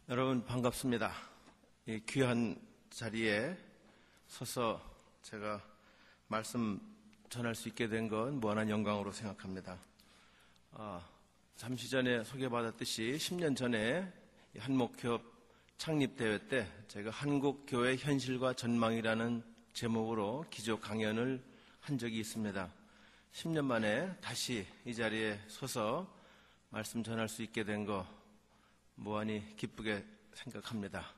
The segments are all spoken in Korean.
여러분 반갑습니다. 이 귀한 자리에 서서 제가 말씀 전할 수 있게 된 건 무한한 영광으로 생각합니다. 잠시 전에 소개받았듯이 10년 전에 한목협 창립대회 때 제가 한국교회 현실과 전망이라는 제목으로 기조 강연을 한 적이 있습니다. 10년 만에 다시 이 자리에 서서 말씀 전할 수 있게 된 거 무한히 기쁘게 생각합니다.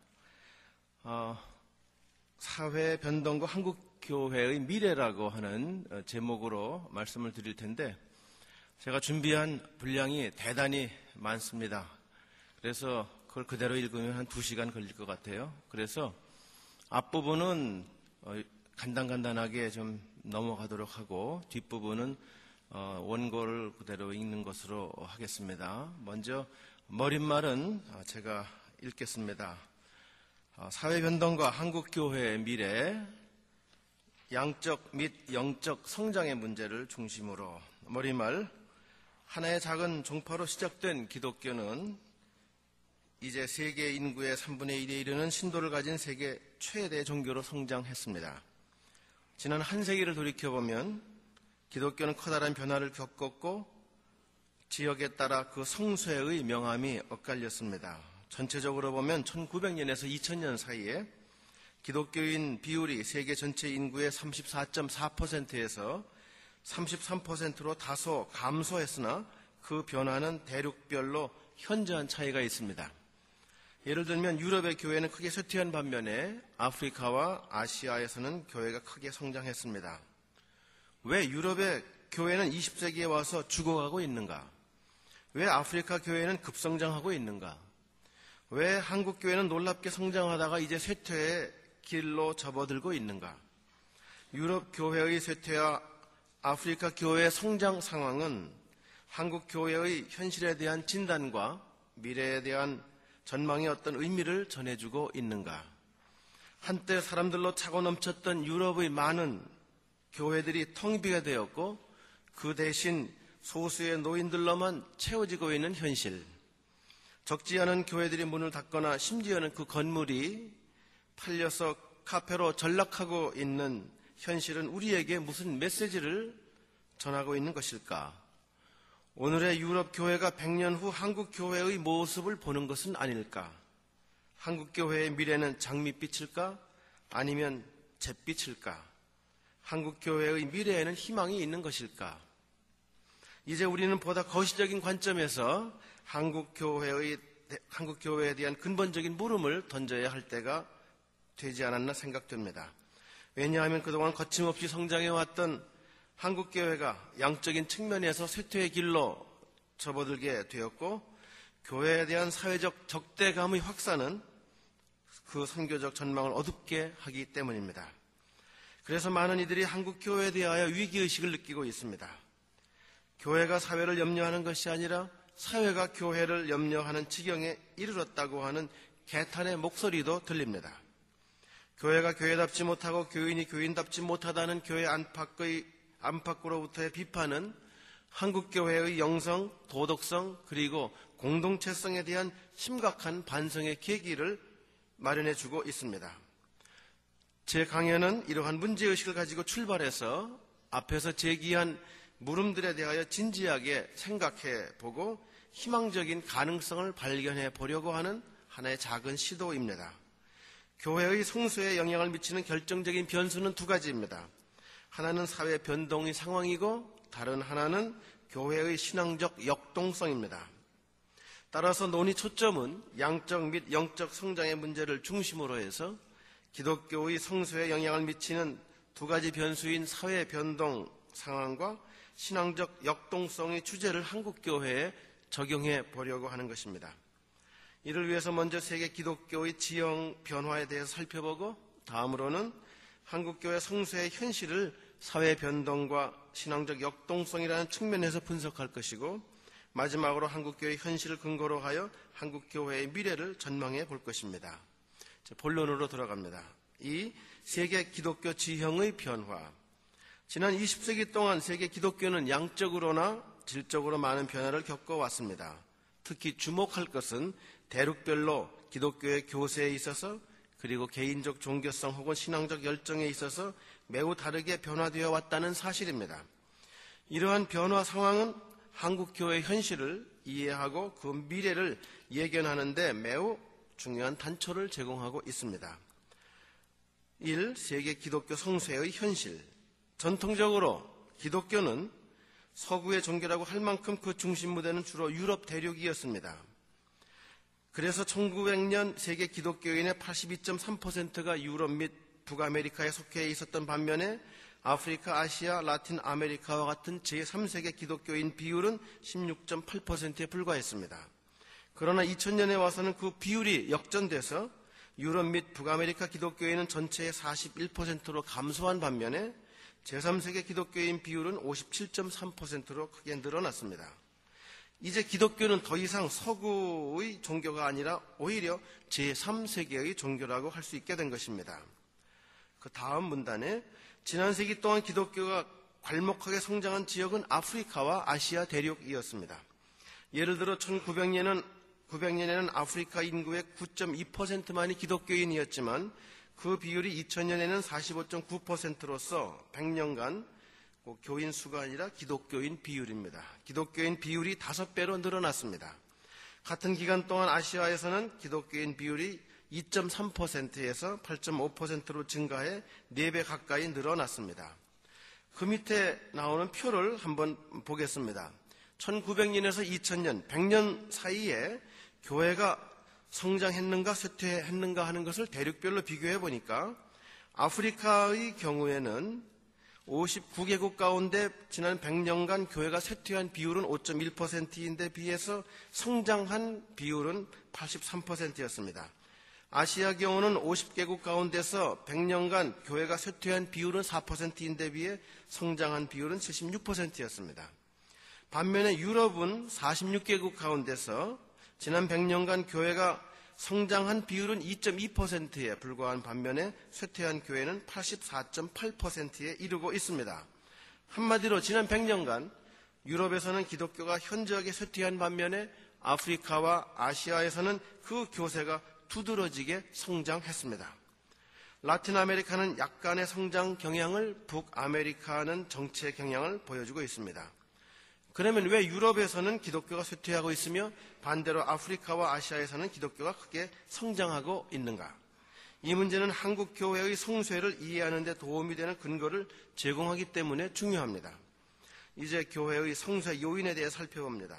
사회 변동과 한국교회의 미래라고 하는 제목으로 말씀을 드릴 텐데 제가 준비한 분량이 대단히 많습니다. 그래서 그걸 그대로 읽으면 한 2시간 걸릴 것 같아요. 그래서 앞부분은 간단하게 좀 넘어가도록 하고 뒷부분은 원고를 그대로 읽는 것으로 하겠습니다. 먼저 머릿말은 제가 읽겠습니다. 사회변동과 한국교회의 미래, 양적 및 영적 성장의 문제를 중심으로. 머릿말, 하나의 작은 종파로 시작된 기독교는 이제 세계 인구의 3분의 1에 이르는 신도를 가진 세계 최대 종교로 성장했습니다. 지난 한 세기를 돌이켜보면 기독교는 커다란 변화를 겪었고 지역에 따라 그 성쇠의 명암이 엇갈렸습니다. 전체적으로 보면 1900년에서 2000년 사이에 기독교인 비율이 세계 전체 인구의 34.4%에서 33%로 다소 감소했으나 그 변화는 대륙별로 현저한 차이가 있습니다. 예를 들면 유럽의 교회는 크게 쇠퇴한 반면에 아프리카와 아시아에서는 교회가 크게 성장했습니다. 왜 유럽의 교회는 20세기에 와서 죽어가고 있는가? 왜 아프리카 교회는 급성장하고 있는가? 왜 한국 교회는 놀랍게 성장하다가 이제 쇠퇴의 길로 접어들고 있는가? 유럽 교회의 쇠퇴와 아프리카 교회의 성장 상황은 한국 교회의 현실에 대한 진단과 미래에 대한 전망의 어떤 의미를 전해주고 있는가? 한때 사람들로 차고 넘쳤던 유럽의 많은 교회들이 텅 비게 되었고 그 대신 소수의 노인들로만 채워지고 있는 현실, 적지 않은 교회들이 문을 닫거나 심지어는 그 건물이 팔려서 카페로 전락하고 있는 현실은 우리에게 무슨 메시지를 전하고 있는 것일까? 오늘의 유럽 교회가 100년 후 한국 교회의 모습을 보는 것은 아닐까? 한국 교회의 미래는 장밋빛일까? 아니면 잿빛일까? 한국 교회의 미래에는 희망이 있는 것일까? 이제 우리는 보다 거시적인 관점에서 한국 교회에 대한 근본적인 물음을 던져야 할 때가 되지 않았나 생각됩니다. 왜냐하면 그동안 거침없이 성장해왔던 한국 교회가 양적인 측면에서 쇠퇴의 길로 접어들게 되었고 교회에 대한 사회적 적대감의 확산은 그 선교적 전망을 어둡게 하기 때문입니다. 그래서 많은 이들이 한국 교회에 대하여 위기의식을 느끼고 있습니다. 교회가 사회를 염려하는 것이 아니라 사회가 교회를 염려하는 지경에 이르렀다고 하는 개탄의 목소리도 들립니다. 교회가 교회답지 못하고 교인이 교인답지 못하다는 교회 안팎으로부터의 비판은 한국교회의 영성, 도덕성 그리고 공동체성에 대한 심각한 반성의 계기를 마련해주고 있습니다. 제 강연은 이러한 문제의식을 가지고 출발해서 앞에서 제기한 물음들에 대하여 진지하게 생각해 보고 희망적인 가능성을 발견해 보려고 하는 하나의 작은 시도입니다. 교회의 성수에 영향을 미치는 결정적인 변수는 2가지입니다. 하나는 사회 변동의 상황이고 다른 하나는 교회의 신앙적 역동성입니다. 따라서 논의 초점은 양적 및 영적 성장의 문제를 중심으로 해서 기독교의 성수에 영향을 미치는 2가지 변수인 사회 변동 상황과 신앙적 역동성의 주제를 한국교회에 적용해 보려고 하는 것입니다. 이를 위해서 먼저 세계 기독교의 지형 변화에 대해서 살펴보고 다음으로는 한국교회 성수의 현실을 사회 변동과 신앙적 역동성이라는 측면에서 분석할 것이고 마지막으로 한국교회의 현실을 근거로 하여 한국교회의 미래를 전망해 볼 것입니다. 본론으로 돌아갑니다. 이 세계 기독교 지형의 변화. 지난 20세기 동안 세계 기독교는 양적으로나 질적으로 많은 변화를 겪어왔습니다. 특히 주목할 것은 대륙별로 기독교의 교세에 있어서 그리고 개인적 종교성 혹은 신앙적 열정에 있어서 매우 다르게 변화되어 왔다는 사실입니다. 이러한 변화 상황은 한국교회의 현실을 이해하고 그 미래를 예견하는 데 매우 중요한 단초를 제공하고 있습니다. 1. 세계 기독교 성쇠의 현실. 전통적으로 기독교는 서구의 종교라고 할 만큼 그 중심 무대는 주로 유럽 대륙이었습니다. 그래서 1900년 세계 기독교인의 82.3%가 유럽 및 북아메리카에 속해 있었던 반면에 아프리카, 아시아, 라틴 아메리카와 같은 제3세계 기독교인 비율은 16.8%에 불과했습니다. 그러나 2000년에 와서는 그 비율이 역전돼서 유럽 및 북아메리카 기독교인은 전체의 41%로 감소한 반면에 제3세계 기독교인 비율은 57.3%로 크게 늘어났습니다. 이제 기독교는 더 이상 서구의 종교가 아니라 오히려 제3세계의 종교라고 할 수 있게 된 것입니다. 그 다음 문단에 지난 세기 동안 기독교가 괄목하게 성장한 지역은 아프리카와 아시아 대륙이었습니다. 예를 들어 1900년에는 아프리카 인구의 9.2%만이 기독교인이었지만 그 비율이 2000년에는 45.9%로서 100년간 교인 수가 아니라 기독교인 비율입니다. 기독교인 비율이 5배로 늘어났습니다. 같은 기간 동안 아시아에서는 기독교인 비율이 2.3%에서 8.5%로 증가해 4배 가까이 늘어났습니다. 그 밑에 나오는 표를 한번 보겠습니다. 1900년에서 2000년, 100년 사이에 교회가 성장했는가 쇠퇴했는가 하는 것을 대륙별로 비교해 보니까 아프리카의 경우에는 59개국 가운데 지난 100년간 교회가 쇠퇴한 비율은 5.1%인데 비해서 성장한 비율은 83%였습니다. 아시아 경우는 50개국 가운데서 100년간 교회가 쇠퇴한 비율은 4%인데 비해 성장한 비율은 76%였습니다. 반면에 유럽은 46개국 가운데서 지난 100년간 교회가 성장한 비율은 2.2%에 불과한 반면에 쇠퇴한 교회는 84.8%에 이르고 있습니다. 한마디로 지난 100년간 유럽에서는 기독교가 현저하게 쇠퇴한 반면에 아프리카와 아시아에서는 그 교세가 두드러지게 성장했습니다. 라틴 아메리카는 약간의 성장 경향을, 북아메리카는 정체 경향을 보여주고 있습니다. 그러면 왜 유럽에서는 기독교가 쇠퇴하고 있으며 반대로 아프리카와 아시아에서는 기독교가 크게 성장하고 있는가? 이 문제는 한국 교회의 성쇠를 이해하는 데 도움이 되는 근거를 제공하기 때문에 중요합니다. 이제 교회의 성쇠 요인에 대해 살펴봅니다.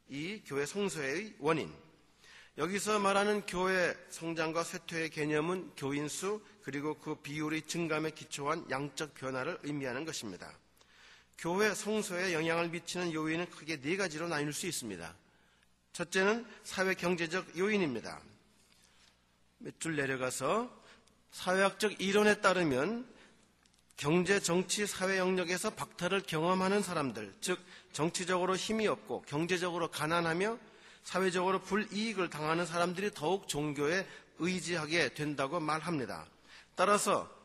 이 교회 성쇠의 원인. 여기서 말하는 교회 성장과 쇠퇴의 개념은 교인 수 그리고 그 비율의 증감에 기초한 양적 변화를 의미하는 것입니다. 교회 성소에 영향을 미치는 요인은 크게 4가지로 나눌 수 있습니다. 첫째는 사회 경제적 요인입니다. 몇 줄 내려가서 사회학적 이론에 따르면 경제, 정치, 사회 영역에서 박탈을 경험하는 사람들, 즉 정치적으로 힘이 없고 경제적으로 가난하며 사회적으로 불이익을 당하는 사람들이 더욱 종교에 의지하게 된다고 말합니다. 따라서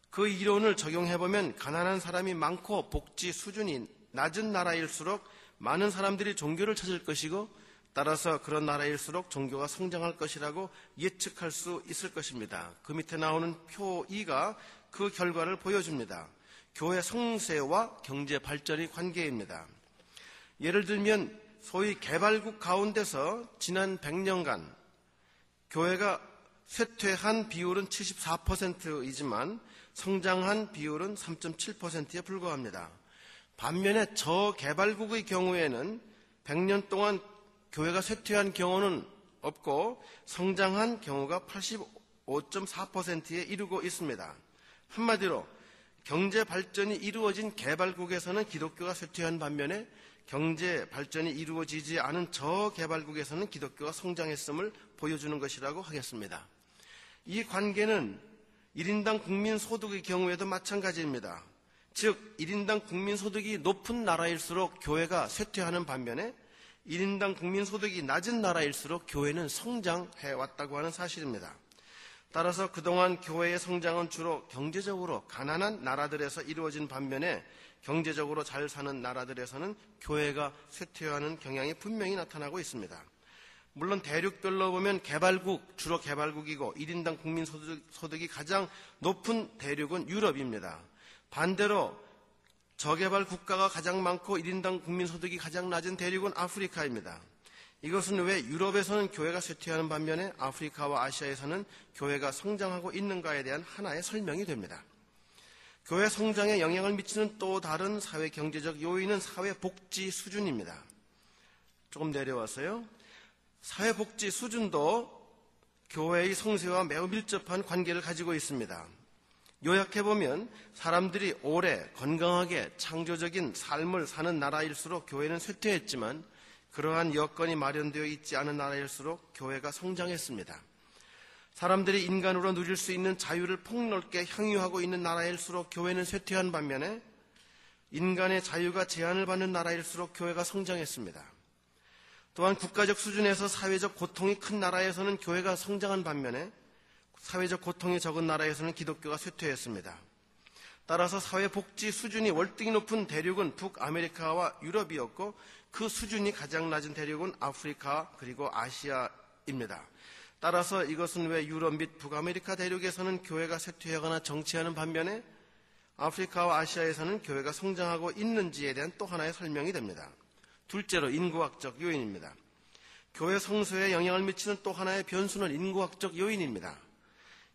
그 이론을 적용해보면 가난한 사람이 많고 복지 수준이 낮은 나라일수록 많은 사람들이 종교를 찾을 것이고 따라서 그런 나라일수록 종교가 성장할 것이라고 예측할 수 있을 것입니다. 그 밑에 나오는 표 2가 그 결과를 보여줍니다. 교회 성쇠와 경제 발전의 관계입니다. 예를 들면 소위 개발국 가운데서 지난 100년간 교회가 쇠퇴한 비율은 74%이지만 성장한 비율은 3.7%에 불과합니다. 반면에 저개발국의 경우에는 100년 동안 교회가 쇠퇴한 경우는 없고 성장한 경우가 85.4%에 이르고 있습니다. 한마디로 경제 발전이 이루어진 개발국에서는 기독교가 쇠퇴한 반면에 경제 발전이 이루어지지 않은 저개발국에서는 기독교가 성장했음을 보여주는 것이라고 하겠습니다. 이 관계는 1인당 국민소득의 경우에도 마찬가지입니다. 즉 1인당 국민소득이 높은 나라일수록 교회가 쇠퇴하는 반면에 1인당 국민소득이 낮은 나라일수록 교회는 성장해왔다고 하는 사실입니다. 따라서 그동안 교회의 성장은 주로 경제적으로 가난한 나라들에서 이루어진 반면에 경제적으로 잘 사는 나라들에서는 교회가 쇠퇴하는 경향이 분명히 나타나고 있습니다. 물론 대륙별로 보면 개발국, 주로 개발국이고 1인당 국민소득이 가장 높은 대륙은 유럽입니다. 반대로 저개발 국가가 가장 많고 1인당 국민소득이 가장 낮은 대륙은 아프리카입니다. 이것은 왜 유럽에서는 교회가 쇠퇴하는 반면에 아프리카와 아시아에서는 교회가 성장하고 있는가에 대한 하나의 설명이 됩니다. 교회 성장에 영향을 미치는 또 다른 사회 경제적 요인은 사회복지 수준입니다. 조금 내려와서요. 사회복지 수준도 교회의 성쇠와 매우 밀접한 관계를 가지고 있습니다. 요약해보면 사람들이 오래 건강하게 창조적인 삶을 사는 나라일수록 교회는 쇠퇴했지만 그러한 여건이 마련되어 있지 않은 나라일수록 교회가 성장했습니다. 사람들이 인간으로 누릴 수 있는 자유를 폭넓게 향유하고 있는 나라일수록 교회는 쇠퇴한 반면에 인간의 자유가 제한을 받는 나라일수록 교회가 성장했습니다. 또한 국가적 수준에서 사회적 고통이 큰 나라에서는 교회가 성장한 반면에 사회적 고통이 적은 나라에서는 기독교가 쇠퇴했습니다. 따라서 사회복지 수준이 월등히 높은 대륙은 북아메리카와 유럽이었고 그 수준이 가장 낮은 대륙은 아프리카 그리고 아시아입니다. 따라서 이것은 왜 유럽 및 북아메리카 대륙에서는 교회가 쇠퇴하거나 정체하는 반면에 아프리카와 아시아에서는 교회가 성장하고 있는지에 대한 또 하나의 설명이 됩니다. 둘째로 인구학적 요인입니다. 교회 성소에 영향을 미치는 또 하나의 변수는 인구학적 요인입니다.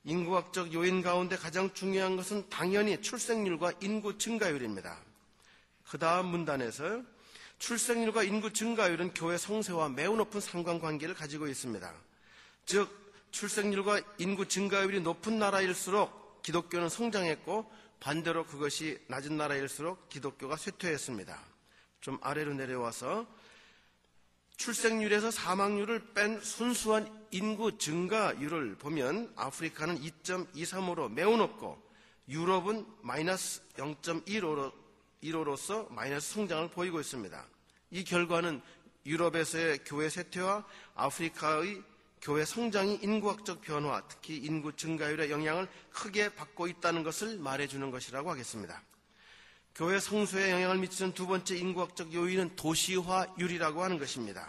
인구학적 요인 가운데 가장 중요한 것은 당연히 출생률과 인구 증가율입니다. 그 다음 문단에서 출생률과 인구 증가율은 교회 성쇠와 매우 높은 상관관계를 가지고 있습니다. 즉 출생률과 인구 증가율이 높은 나라일수록 기독교는 성장했고 반대로 그것이 낮은 나라일수록 기독교가 쇠퇴했습니다. 좀 아래로 내려와서 출생률에서 사망률을 뺀 순수한 인구 증가율을 보면 아프리카는 2.23으로 매우 높고 유럽은 마이너스 0.15로서 마이너스 성장을 보이고 있습니다. 이 결과는 유럽에서의 교회 쇠퇴와 아프리카의 교회 성장이 인구학적 변화, 특히 인구 증가율의 영향을 크게 받고 있다는 것을 말해주는 것이라고 하겠습니다. 교회 성소에 영향을 미치는 두 번째 인구학적 요인은 도시화율이라고 하는 것입니다.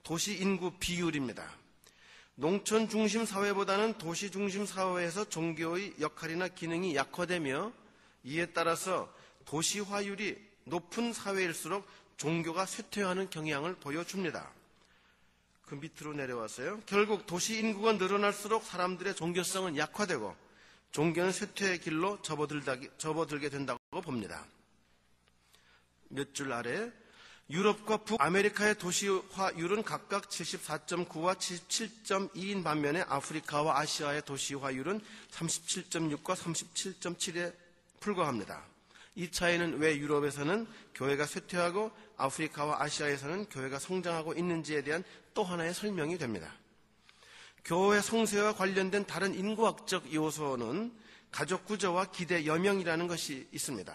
도시 인구 비율입니다. 농촌 중심 사회보다는 도시 중심 사회에서 종교의 역할이나 기능이 약화되며 이에 따라서 도시화율이 높은 사회일수록 종교가 쇠퇴하는 경향을 보여줍니다. 그 밑으로 내려왔어요. 결국 도시 인구가 늘어날수록 사람들의 종교성은 약화되고 종교는 쇠퇴의 길로 접어들게 된다고 봅니다. 몇 줄 아래 유럽과 북아메리카의 도시화율은 각각 74.9와 77.2인 반면에 아프리카와 아시아의 도시화율은 37.6과 37.7에 불과합니다. 이 차이는 왜 유럽에서는 교회가 쇠퇴하고 아프리카와 아시아에서는 교회가 성장하고 있는지에 대한 또 하나의 설명이 됩니다. 교회 성쇠와 관련된 다른 인구학적 요소는 가족 구조와 기대 여명이라는 것이 있습니다.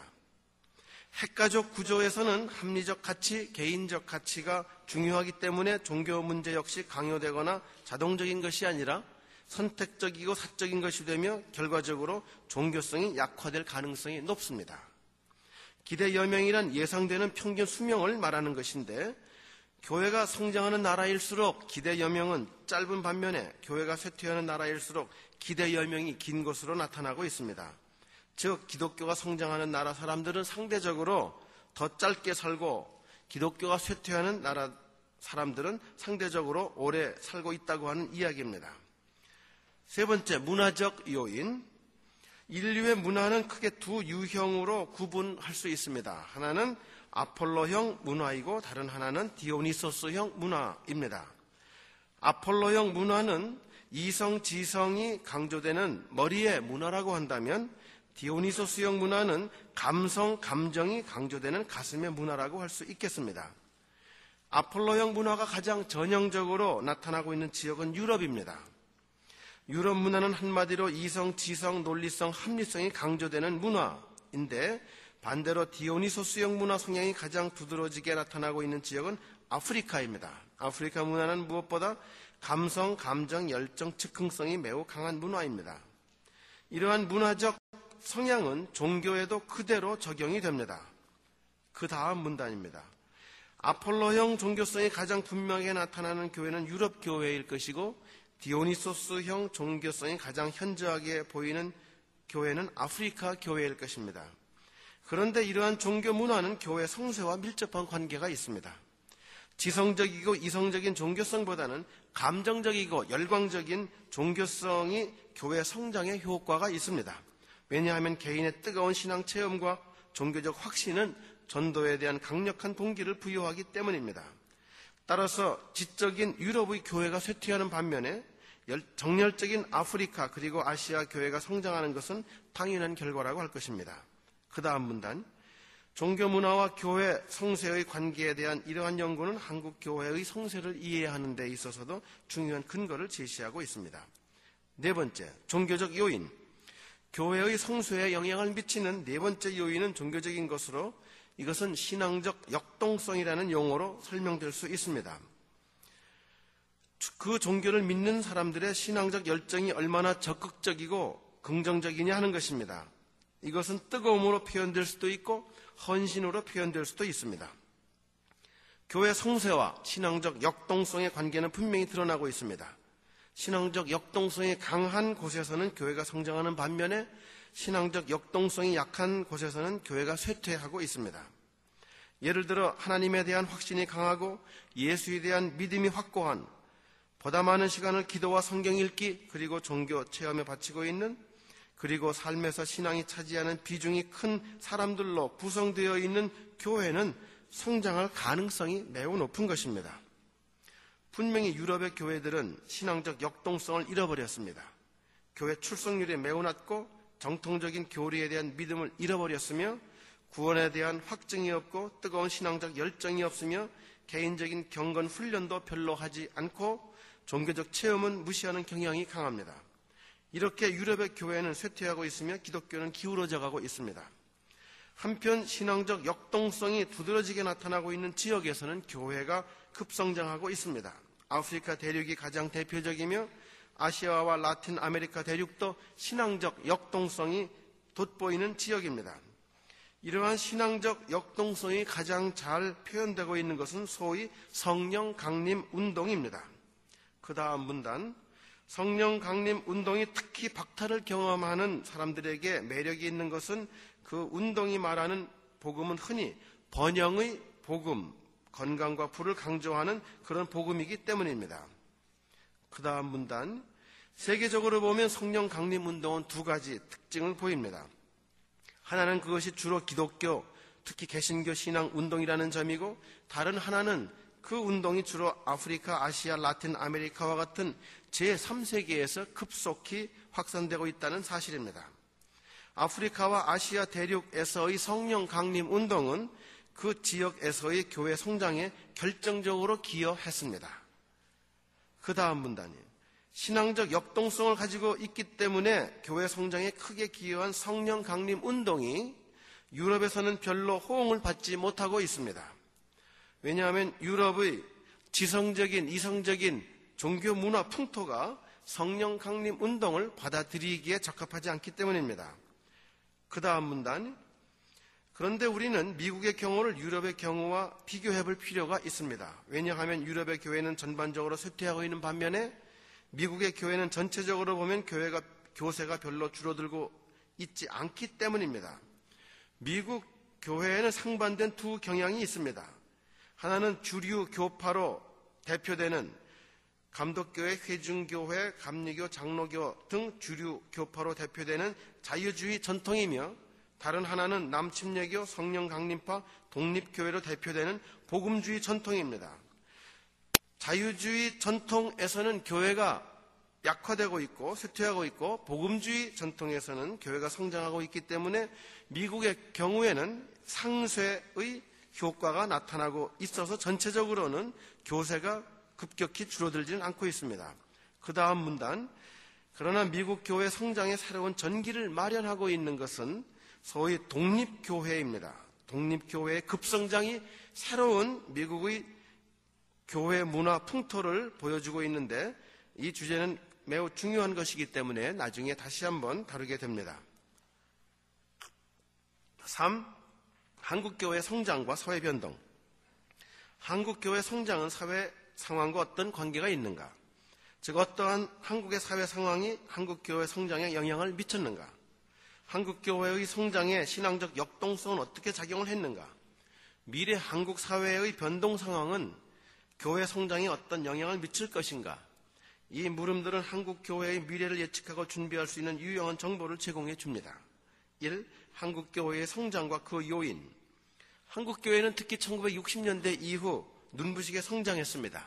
핵가족 구조에서는 합리적 가치, 개인적 가치가 중요하기 때문에 종교 문제 역시 강요되거나 자동적인 것이 아니라 선택적이고 사적인 것이 되며 결과적으로 종교성이 약화될 가능성이 높습니다. 기대 여명이란 예상되는 평균 수명을 말하는 것인데 교회가 성장하는 나라일수록 기대 여명은 짧은 반면에 교회가 쇠퇴하는 나라일수록 기대 여명이 긴 것으로 나타나고 있습니다. 즉 기독교가 성장하는 나라 사람들은 상대적으로 더 짧게 살고 기독교가 쇠퇴하는 나라 사람들은 상대적으로 오래 살고 있다고 하는 이야기입니다. 세 번째, 문화적 요인. 인류의 문화는 크게 두 유형으로 구분할 수 있습니다. 하나는 아폴로형 문화이고 다른 하나는 디오니소스형 문화입니다. 아폴로형 문화는 이성, 지성이 강조되는 머리의 문화라고 한다면 디오니소스형 문화는 감성, 감정이 강조되는 가슴의 문화라고 할 수 있겠습니다. 아폴로형 문화가 가장 전형적으로 나타나고 있는 지역은 유럽입니다. 유럽 문화는 한마디로 이성, 지성, 논리성, 합리성이 강조되는 문화인데 반대로 디오니소스형 문화 성향이 가장 두드러지게 나타나고 있는 지역은 아프리카입니다. 아프리카 문화는 무엇보다 감성, 감정, 열정, 즉흥성이 매우 강한 문화입니다. 이러한 문화적 성향은 종교에도 그대로 적용이 됩니다. 그 다음 문단입니다. 아폴로형 종교성이 가장 분명하게 나타나는 교회는 유럽 교회일 것이고, 디오니소스형 종교성이 가장 현저하게 보이는 교회는 아프리카 교회일 것입니다. 그런데 이러한 종교 문화는 교회 성세와 밀접한 관계가 있습니다. 지성적이고 이성적인 종교성보다는 감정적이고 열광적인 종교성이 교회 성장에 효과가 있습니다. 왜냐하면 개인의 뜨거운 신앙 체험과 종교적 확신은 전도에 대한 강력한 동기를 부여하기 때문입니다. 따라서 지적인 유럽의 교회가 쇠퇴하는 반면에 정열적인 아프리카 그리고 아시아 교회가 성장하는 것은 당연한 결과라고 할 것입니다. 그 다음 문단, 종교 문화와 교회 성세의 관계에 대한 이러한 연구는 한국 교회의 성세를 이해하는 데 있어서도 중요한 근거를 제시하고 있습니다. 네 번째, 종교적 요인. 교회의 성수에 영향을 미치는 네 번째 요인은 종교적인 것으로, 이것은 신앙적 역동성이라는 용어로 설명될 수 있습니다. 그 종교를 믿는 사람들의 신앙적 열정이 얼마나 적극적이고 긍정적이냐 하는 것입니다. 이것은 뜨거움으로 표현될 수도 있고 헌신으로 표현될 수도 있습니다. 교회 성세와 신앙적 역동성의 관계는 분명히 드러나고 있습니다. 신앙적 역동성이 강한 곳에서는 교회가 성장하는 반면에 신앙적 역동성이 약한 곳에서는 교회가 쇠퇴하고 있습니다. 예를 들어 하나님에 대한 확신이 강하고 예수에 대한 믿음이 확고한, 보다 많은 시간을 기도와 성경 읽기 그리고 종교 체험에 바치고 있는, 그리고 삶에서 신앙이 차지하는 비중이 큰 사람들로 구성되어 있는 교회는 성장할 가능성이 매우 높은 것입니다. 분명히 유럽의 교회들은 신앙적 역동성을 잃어버렸습니다. 교회 출석률이 매우 낮고 정통적인 교리에 대한 믿음을 잃어버렸으며, 구원에 대한 확증이 없고 뜨거운 신앙적 열정이 없으며, 개인적인 경건 훈련도 별로 하지 않고 종교적 체험은 무시하는 경향이 강합니다. 이렇게 유럽의 교회는 쇠퇴하고 있으며 기독교는 기울어져 가고 있습니다. 한편 신앙적 역동성이 두드러지게 나타나고 있는 지역에서는 교회가 급성장하고 있습니다. 아프리카 대륙이 가장 대표적이며 아시아와 라틴 아메리카 대륙도 신앙적 역동성이 돋보이는 지역입니다. 이러한 신앙적 역동성이 가장 잘 표현되고 있는 것은 소위 성령 강림 운동입니다. 그 다음 문단, 성령 강림 운동이 특히 박탈을 경험하는 사람들에게 매력이 있는 것은 그 운동이 말하는 복음은 흔히 번영의 복음, 건강과 부를 강조하는 그런 복음이기 때문입니다. 그 다음 문단, 세계적으로 보면 성령 강림 운동은 두 가지 특징을 보입니다. 하나는 그것이 주로 기독교, 특히 개신교 신앙 운동이라는 점이고, 다른 하나는 그 운동이 주로 아프리카, 아시아, 라틴 아메리카와 같은 제3세계에서 급속히 확산되고 있다는 사실입니다. 아프리카와 아시아 대륙에서의 성령 강림 운동은 그 지역에서의 교회 성장에 결정적으로 기여했습니다. 그 다음 문단이에요. 신앙적 역동성을 가지고 있기 때문에 교회 성장에 크게 기여한 성령 강림 운동이 유럽에서는 별로 호응을 받지 못하고 있습니다. 왜냐하면 유럽의 지성적인, 이성적인 종교 문화 풍토가 성령 강림 운동을 받아들이기에 적합하지 않기 때문입니다. 그 다음 문단, 그런데 우리는 미국의 경우를 유럽의 경우와 비교해 볼 필요가 있습니다. 왜냐하면 유럽의 교회는 전반적으로 쇠퇴하고 있는 반면에 미국의 교회는 전체적으로 보면 교세가 별로 줄어들고 있지 않기 때문입니다. 미국 교회에는 상반된 두 경향이 있습니다. 하나는 주류 교파로 대표되는 감독교회, 회중교회, 감리교, 장로교 등 주류 교파로 대표되는 자유주의 전통이며, 다른 하나는 남침례교, 성령 강림파, 독립교회로 대표되는 복음주의 전통입니다. 자유주의 전통에서는 교회가 약화되고 있고 쇠퇴하고 있고, 복음주의 전통에서는 교회가 성장하고 있기 때문에 미국의 경우에는 상쇄의 효과가 나타나고 있어서 전체적으로는 교세가 급격히 줄어들지는 않고 있습니다. 그 다음 문단, 그러나 미국 교회 성장의 새로운 전기를 마련하고 있는 것은 소위 독립교회입니다. 독립교회의 급성장이 새로운 미국의 교회 문화 풍토를 보여주고 있는데, 이 주제는 매우 중요한 것이기 때문에 나중에 다시 한번 다루게 됩니다. 3. 한국교회 성장과 사회 변동. 한국교회 성장은 사회 상황과 어떤 관계가 있는가? 즉 어떠한 한국의 사회 상황이 한국교회 성장에 영향을 미쳤는가? 한국교회의 성장에 신앙적 역동성은 어떻게 작용을 했는가? 미래 한국 사회의 변동 상황은 교회 성장에 어떤 영향을 미칠 것인가? 이 물음들은 한국교회의 미래를 예측하고 준비할 수 있는 유용한 정보를 제공해 줍니다. 1. 한국교회의 성장과 그 요인. 한국교회는 특히 1960년대 이후 눈부시게 성장했습니다.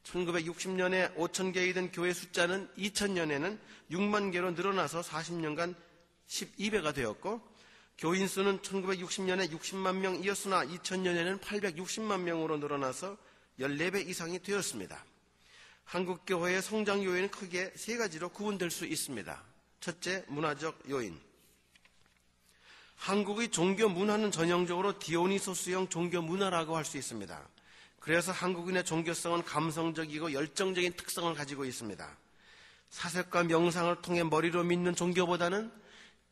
1960년에 5,000개이던 교회 숫자는 2000년에는 6만 개로 늘어나서 40년간 12배가 되었고, 교인 수는 1960년에 60만 명이었으나 2000년에는 860만 명으로 늘어나서 14배 이상이 되었습니다. 한국교회의 성장 요인은 크게 세 가지로 구분될 수 있습니다. 첫째, 문화적 요인. 한국의 종교 문화는 전형적으로 디오니소스형 종교 문화라고 할 수 있습니다. 그래서 한국인의 종교성은 감성적이고 열정적인 특성을 가지고 있습니다. 사색과 명상을 통해 머리로 믿는 종교보다는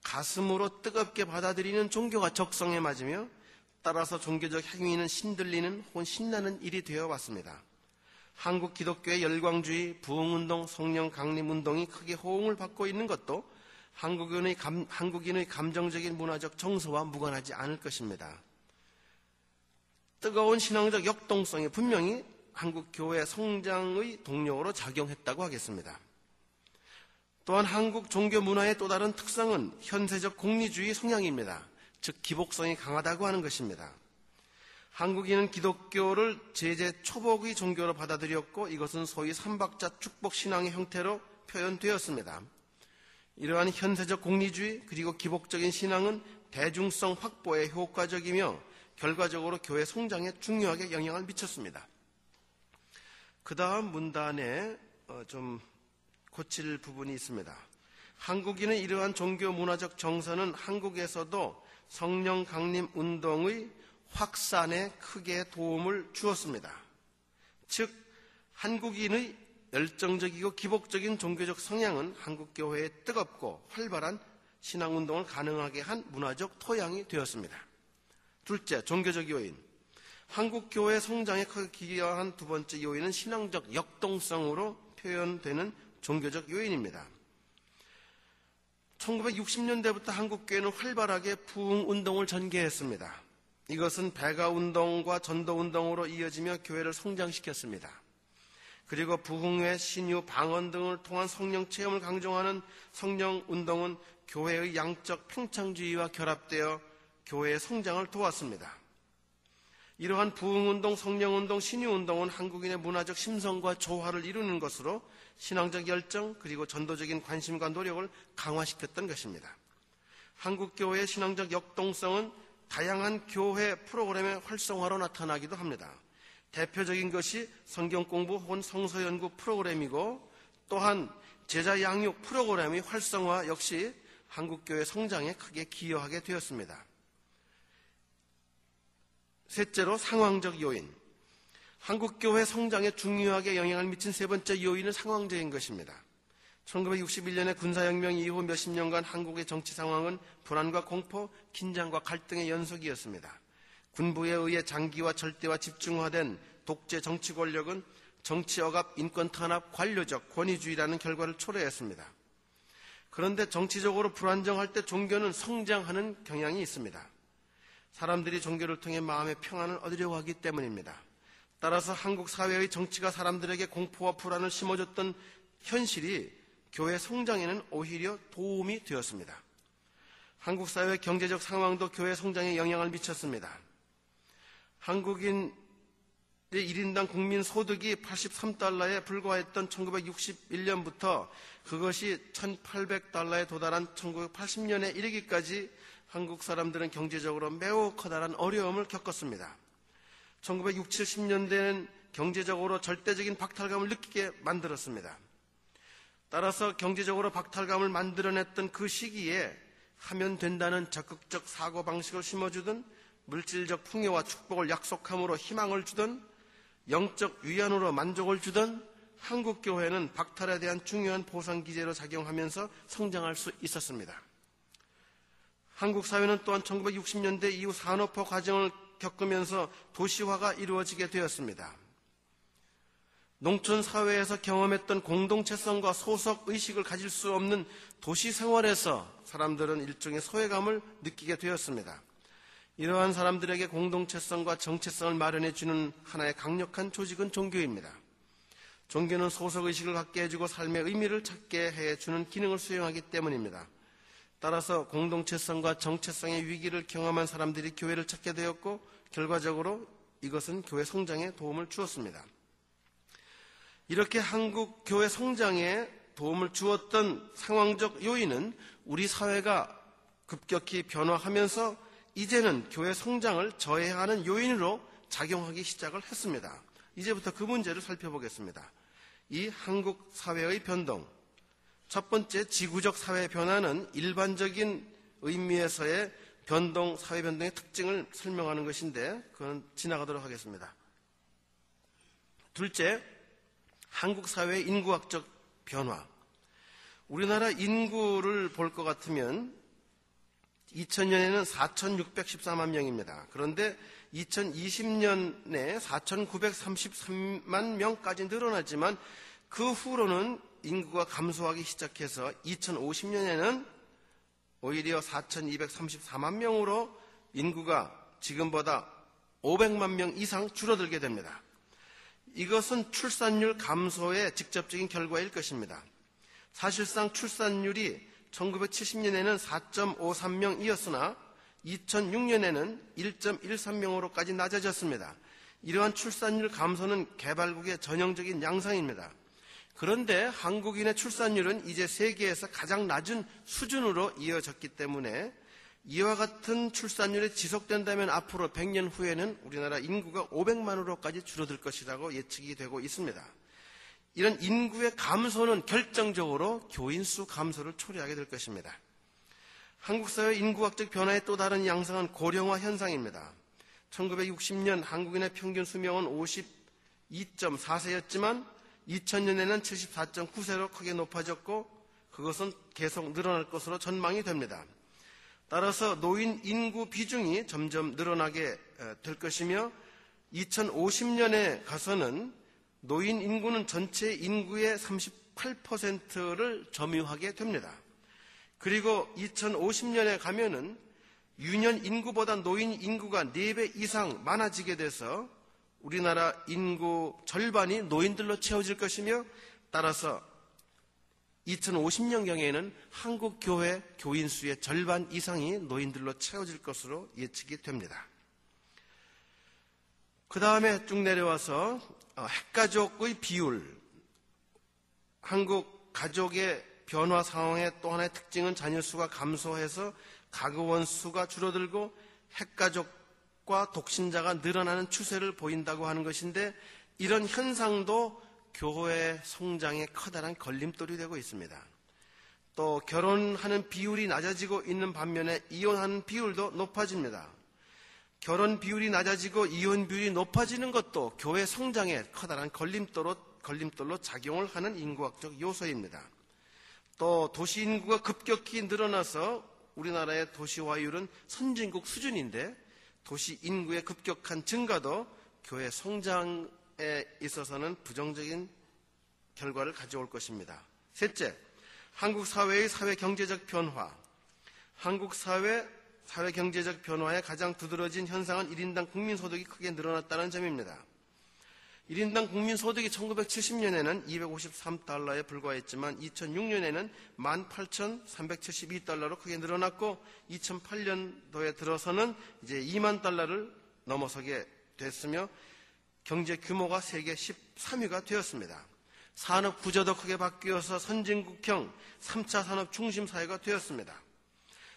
가슴으로 뜨겁게 받아들이는 종교가 적성에 맞으며, 따라서 종교적 행위는 신들리는 혹은 신나는 일이 되어 왔습니다. 한국 기독교의 열광주의, 부흥운동, 성령 강림운동이 크게 호응을 받고 있는 것도 한국인의 감정적인 문화적 정서와 무관하지 않을 것입니다. 뜨거운 신앙적 역동성이 분명히 한국 교회 성장의 동력으로 작용했다고 하겠습니다. 또한 한국 종교 문화의 또 다른 특성은 현세적 공리주의 성향입니다. 즉 기복성이 강하다고 하는 것입니다. 한국인은 기독교를 제재 초복의 종교로 받아들였고, 이것은 소위 삼박자 축복 신앙의 형태로 표현되었습니다. 이러한 현세적 공리주의 그리고 기복적인 신앙은 대중성 확보에 효과적이며 결과적으로 교회 성장에 중요하게 영향을 미쳤습니다. 그 다음 문단에 좀 고칠 부분이 있습니다. 한국인의 이러한 종교 문화적 정서는 한국에서도 성령 강림 운동의 확산에 크게 도움을 주었습니다. 즉 한국인의 열정적이고 기복적인 종교적 성향은 한국교회의 뜨겁고 활발한 신앙운동을 가능하게 한 문화적 토양이 되었습니다. 둘째, 종교적 요인. 한국교회 성장에 크게 기여한 두 번째 요인은 신앙적 역동성으로 표현되는 종교적 요인입니다. 1960년대부터 한국교회는 활발하게 부흥운동을 전개했습니다. 이것은 배가운동과 전도운동으로 이어지며 교회를 성장시켰습니다. 그리고 부흥회, 신유, 방언 등을 통한 성령 체험을 강조하는 성령운동은 교회의 양적 평창주의와 결합되어 교회의 성장을 도왔습니다. 이러한 부흥운동, 성령운동, 신유운동은 한국인의 문화적 심성과 조화를 이루는 것으로 신앙적 열정 그리고 전도적인 관심과 노력을 강화시켰던 것입니다. 한국교회의 신앙적 역동성은 다양한 교회 프로그램의 활성화로 나타나기도 합니다. 대표적인 것이 성경공부 혹은 성서연구 프로그램이고, 또한 제자 양육 프로그램의 활성화 역시 한국교회 성장에 크게 기여하게 되었습니다. 셋째로 상황적 요인. 한국교회 성장에 중요하게 영향을 미친 세 번째 요인은 상황적인 것입니다. 1961년의 군사혁명 이후 몇십 년간 한국의 정치 상황은 불안과 공포, 긴장과 갈등의 연속이었습니다. 군부에 의해 장기화, 절대화, 집중화된 독재 정치 권력은 정치 억압, 인권 탄압, 관료적 권위주의라는 결과를 초래했습니다. 그런데 정치적으로 불안정할 때 종교는 성장하는 경향이 있습니다. 사람들이 종교를 통해 마음의 평안을 얻으려고 하기 때문입니다. 따라서 한국 사회의 정치가 사람들에게 공포와 불안을 심어줬던 현실이 교회 성장에는 오히려 도움이 되었습니다. 한국 사회의 경제적 상황도 교회 성장에 영향을 미쳤습니다. 한국인의 1인당 국민 소득이 83달러에 불과했던 1961년부터 그것이 1800달러에 도달한 1980년에 이르기까지 한국 사람들은 경제적으로 매우 커다란 어려움을 겪었습니다. 1960, 70년대에는 경제적으로 절대적인 박탈감을 느끼게 만들었습니다. 따라서 경제적으로 박탈감을 만들어냈던 그 시기에 하면 된다는 적극적 사고방식을 심어주든, 물질적 풍요와 축복을 약속함으로 희망을 주든, 영적 위안으로 만족을 주든, 한국교회는 박탈에 대한 중요한 보상기제로 작용하면서 성장할 수 있었습니다. 한국 사회는 또한 1960년대 이후 산업화 과정을 겪으면서 도시화가 이루어지게 되었습니다. 농촌 사회에서 경험했던 공동체성과 소속의식을 가질 수 없는 도시 생활에서 사람들은 일종의 소외감을 느끼게 되었습니다. 이러한 사람들에게 공동체성과 정체성을 마련해 주는 하나의 강력한 조직은 종교입니다. 종교는 소속의식을 갖게 해주고 삶의 의미를 찾게 해주는 기능을 수행하기 때문입니다. 따라서 공동체성과 정체성의 위기를 경험한 사람들이 교회를 찾게 되었고 결과적으로 이것은 교회 성장에 도움을 주었습니다. 이렇게 한국 교회 성장에 도움을 주었던 상황적 요인은 우리 사회가 급격히 변화하면서 이제는 교회 성장을 저해하는 요인으로 작용하기 시작을 했습니다. 이제부터 그 문제를 살펴보겠습니다. 이 한국 사회의 변동, 첫 번째 지구적 사회 변화는 일반적인 의미에서의 변동, 사회 변동의 특징을 설명하는 것인데 그건 지나가도록 하겠습니다. 둘째, 한국 사회의 인구학적 변화. 우리나라 인구를 볼 것 같으면 2000년에는 4,614만 명입니다. 그런데 2020년에 4,933만 명까지 늘어나지만 그 후로는 인구가 감소하기 시작해서 2050년에는 오히려 4,234만 명으로 인구가 지금보다 500만 명 이상 줄어들게 됩니다. 이것은 출산율 감소의 직접적인 결과일 것입니다. 사실상 출산율이 1970년에는 4.53명이었으나 2006년에는 1.13명으로까지 낮아졌습니다. 이러한 출산율 감소는 개발국의 전형적인 양상입니다. 그런데 한국인의 출산율은 이제 세계에서 가장 낮은 수준으로 이어졌기 때문에 이와 같은 출산율이 지속된다면 앞으로 100년 후에는 우리나라 인구가 500만으로까지 줄어들 것이라고 예측이 되고 있습니다. 이런 인구의 감소는 결정적으로 교인 수 감소를 초래하게 될 것입니다. 한국 사회 인구학적 변화의 또 다른 양상은 고령화 현상입니다. 1960년 한국인의 평균 수명은 52.4세였지만 2000년에는 74.9세로 크게 높아졌고 그것은 계속 늘어날 것으로 전망이 됩니다. 따라서 노인 인구 비중이 점점 늘어나게 될 것이며 2050년에 가서는 노인 인구는 전체 인구의 38%를 점유하게 됩니다. 그리고 2050년에 가면은 유년 인구보다 노인 인구가 4배 이상 많아지게 돼서 우리나라 인구 절반이 노인들로 채워질 것이며 따라서 2050년경에는 한국 교회 교인 수의 절반 이상이 노인들로 채워질 것으로 예측이 됩니다. 그 다음에 쭉 내려와서 핵가족의 비율, 한국 가족의 변화 상황의 또 하나의 특징은 자녀 수가 감소해서 가구원 수가 줄어들고 핵가족과 독신자가 늘어나는 추세를 보인다고 하는 것인데 이런 현상도 교회 성장에 커다란 걸림돌이 되고 있습니다. 또 결혼하는 비율이 낮아지고 있는 반면에 이혼하는 비율도 높아집니다. 결혼 비율이 낮아지고 이혼 비율이 높아지는 것도 교회 성장에 커다란 걸림돌로 작용을 하는 인구학적 요소입니다. 또 도시 인구가 급격히 늘어나서 우리나라의 도시화율은 선진국 수준인데 도시 인구의 급격한 증가도 교회 성장에 있어서는 부정적인 결과를 가져올 것입니다. 셋째, 한국 사회의 사회경제적 변화. 한국 사회 경제적 변화의 가장 두드러진 현상은 1인당 국민소득이 크게 늘어났다는 점입니다. 1인당 국민소득이 1970년에는 253달러에 불과했지만 2006년에는 18,372달러로 크게 늘어났고 2008년도에 들어서는 이제 2만 달러를 넘어서게 됐으며 경제 규모가 세계 13위가 되었습니다. 산업 구조도 크게 바뀌어서 선진국형 3차 산업 중심 사회가 되었습니다.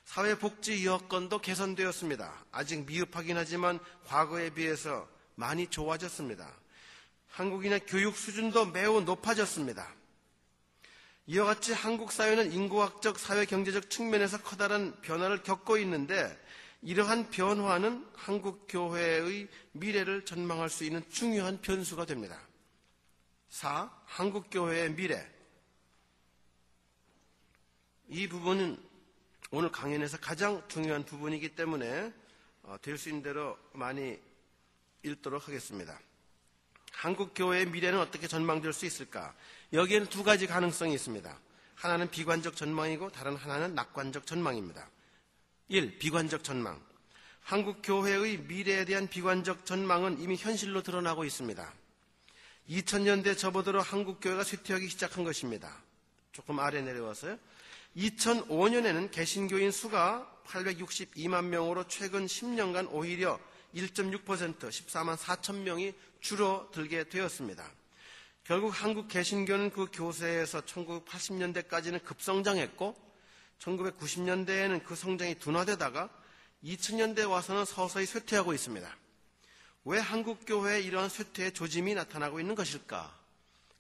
사회복지 여건도 개선되었습니다. 아직 미흡하긴 하지만 과거에 비해서 많이 좋아졌습니다. 한국인의 교육 수준도 매우 높아졌습니다. 이와 같이 한국 사회는 인구학적, 사회경제적 측면에서 커다란 변화를 겪고 있는데 이러한 변화는 한국 교회의 미래를 전망할 수 있는 중요한 변수가 됩니다. 4. 한국 교회의 미래. 이 부분은 오늘 강연에서 가장 중요한 부분이기 때문에 될 수 있는 대로 많이 읽도록 하겠습니다. 한국 교회의 미래는 어떻게 전망될 수 있을까? 여기에는 두 가지 가능성이 있습니다. 하나는 비관적 전망이고 다른 하나는 낙관적 전망입니다. 1. 비관적 전망. 한국 교회의 미래에 대한 비관적 전망은 이미 현실로 드러나고 있습니다. 2000년대 접어들어 한국 교회가 쇠퇴하기 시작한 것입니다. 조금 아래 내려와서요. 2005년에는 개신교인 수가 862만 명으로 최근 10년간 오히려 1.6% 14만 4천 명이 줄어들게 되었습니다. 결국 한국 개신교는 그 교세에서 1980년대까지는 급성장했고 1990년대에는 그 성장이 둔화되다가 2000년대에 와서는 서서히 쇠퇴하고 있습니다. 왜 한국 교회에 이러한 쇠퇴의 조짐이 나타나고 있는 것일까?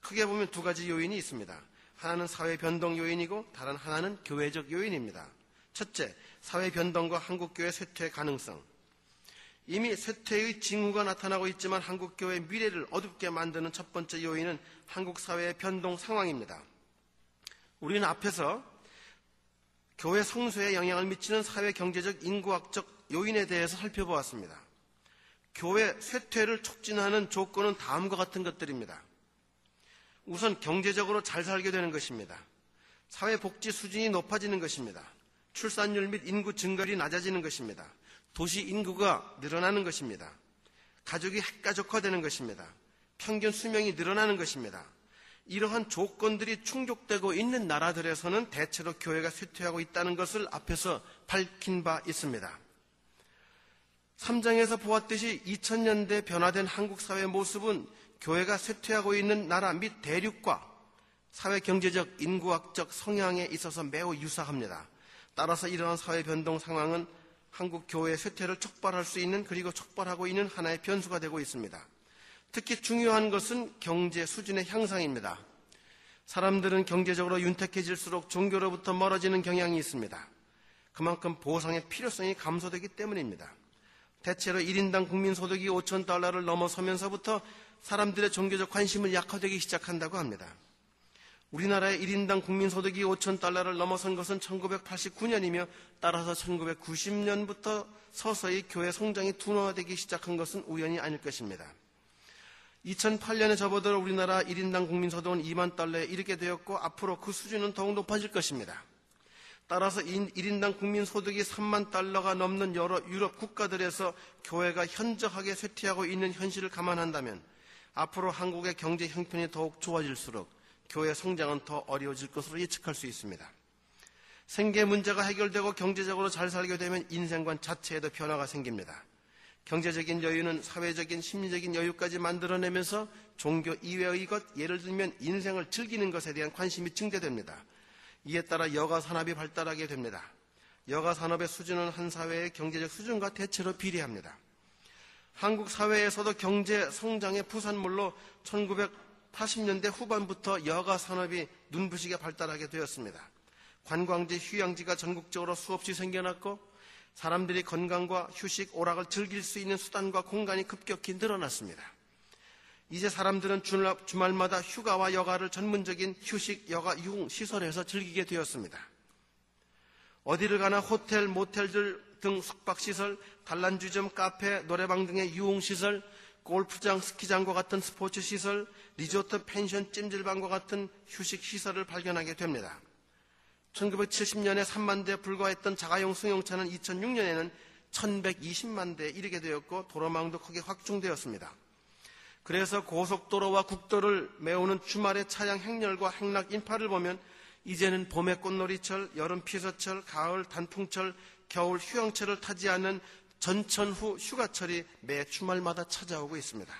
크게 보면 두 가지 요인이 있습니다. 하나는 사회 변동 요인이고 다른 하나는 교회적 요인입니다. 첫째, 사회 변동과 한국 교회 쇠퇴의 가능성. 이미 쇠퇴의 징후가 나타나고 있지만 한국 교회의 미래를 어둡게 만드는 첫 번째 요인은 한국 사회의 변동 상황입니다. 우리는 앞에서 교회 성수에 영향을 미치는 사회 경제적 인구학적 요인에 대해서 살펴보았습니다. 교회 쇠퇴를 촉진하는 조건은 다음과 같은 것들입니다. 우선 경제적으로 잘 살게 되는 것입니다. 사회복지 수준이 높아지는 것입니다. 출산율 및 인구 증가율이 낮아지는 것입니다. 도시 인구가 늘어나는 것입니다. 가족이 핵가족화되는 것입니다. 평균 수명이 늘어나는 것입니다. 이러한 조건들이 충족되고 있는 나라들에서는 대체로 교회가 쇠퇴하고 있다는 것을 앞에서 밝힌 바 있습니다. 3장에서 보았듯이 2000년대 변화된 한국 사회의 모습은 교회가 쇠퇴하고 있는 나라 및 대륙과 사회 경제적 인구학적 성향에 있어서 매우 유사합니다. 따라서 이러한 사회 변동 상황은 한국 교회의 쇠퇴를 촉발할 수 있는 그리고 촉발하고 있는 하나의 변수가 되고 있습니다. 특히 중요한 것은 경제 수준의 향상입니다. 사람들은 경제적으로 윤택해질수록 종교로부터 멀어지는 경향이 있습니다. 그만큼 보상의 필요성이 감소되기 때문입니다. 대체로 1인당 국민소득이 $5,000를 넘어서면서부터 사람들의 종교적 관심을 약화되기 시작한다고 합니다. 우리나라의 1인당 국민소득이 $5,000를 넘어선 것은 1989년이며 따라서 1990년부터 서서히 교회 성장이 둔화되기 시작한 것은 우연이 아닐 것입니다. 2008년에 접어들어 우리나라 1인당 국민소득은 $20,000에 이르게 되었고 앞으로 그 수준은 더욱 높아질 것입니다. 따라서 1인당 국민소득이 $30,000가 넘는 여러 유럽 국가들에서 교회가 현저하게 쇠퇴하고 있는 현실을 감안한다면 앞으로 한국의 경제 형편이 더욱 좋아질수록 교회 성장은 더 어려워질 것으로 예측할 수 있습니다. 생계 문제가 해결되고 경제적으로 잘 살게 되면 인생관 자체에도 변화가 생깁니다. 경제적인 여유는 사회적인 심리적인 여유까지 만들어내면서 종교 이외의 것, 예를 들면 인생을 즐기는 것에 대한 관심이 증대됩니다. 이에 따라 여가 산업이 발달하게 됩니다. 여가 산업의 수준은 한 사회의 경제적 수준과 대체로 비례합니다. 한국 사회에서도 경제 성장의 부산물로 1980년대 후반부터 여가 산업이 눈부시게 발달하게 되었습니다. 관광지, 휴양지가 전국적으로 수없이 생겨났고 사람들이 건강과 휴식, 오락을 즐길 수 있는 수단과 공간이 급격히 늘어났습니다. 이제 사람들은 주말마다 휴가와 여가를 전문적인 휴식, 여가, 유흥 시설에서 즐기게 되었습니다. 어디를 가나 호텔, 모텔들 등 숙박시설, 단란주점, 카페, 노래방 등의 유흥시설, 골프장, 스키장과 같은 스포츠시설, 리조트, 펜션, 찜질방과 같은 휴식시설을 발견하게 됩니다. 1970년에 3만 대에 불과했던 자가용 승용차는 2006년에는 1120만 대에 이르게 되었고 도로망도 크게 확충되었습니다. 그래서 고속도로와 국도를 메우는 주말의 차량 행렬과 행락 인파를 보면 이제는 봄의 꽃놀이철, 여름 피서철, 가을 단풍철, 겨울 휴양철을 타지 않는 전천 후 휴가철이 매 주말마다 찾아오고 있습니다.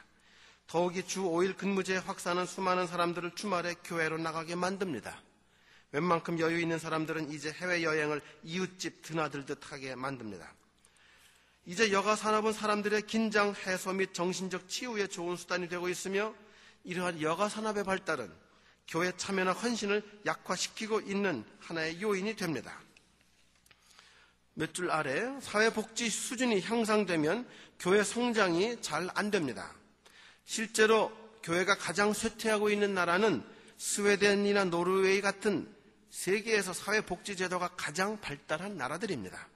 더욱이 주 5일 근무제 확산은 수많은 사람들을 주말에 교회로 나가게 만듭니다. 웬만큼 여유 있는 사람들은 이제 해외여행을 이웃집 드나들듯 하게 만듭니다. 이제 여가 산업은 사람들의 긴장 해소 및 정신적 치유에 좋은 수단이 되고 있으며 이러한 여가 산업의 발달은 교회 참여나 헌신을 약화시키고 있는 하나의 요인이 됩니다. 몇 줄 아래 사회복지 수준이 향상되면 교회 성장이 잘 안 됩니다. 실제로 교회가 가장 쇠퇴하고 있는 나라는 스웨덴이나 노르웨이 같은 세계에서 사회복지 제도가 가장 발달한 나라들입니다.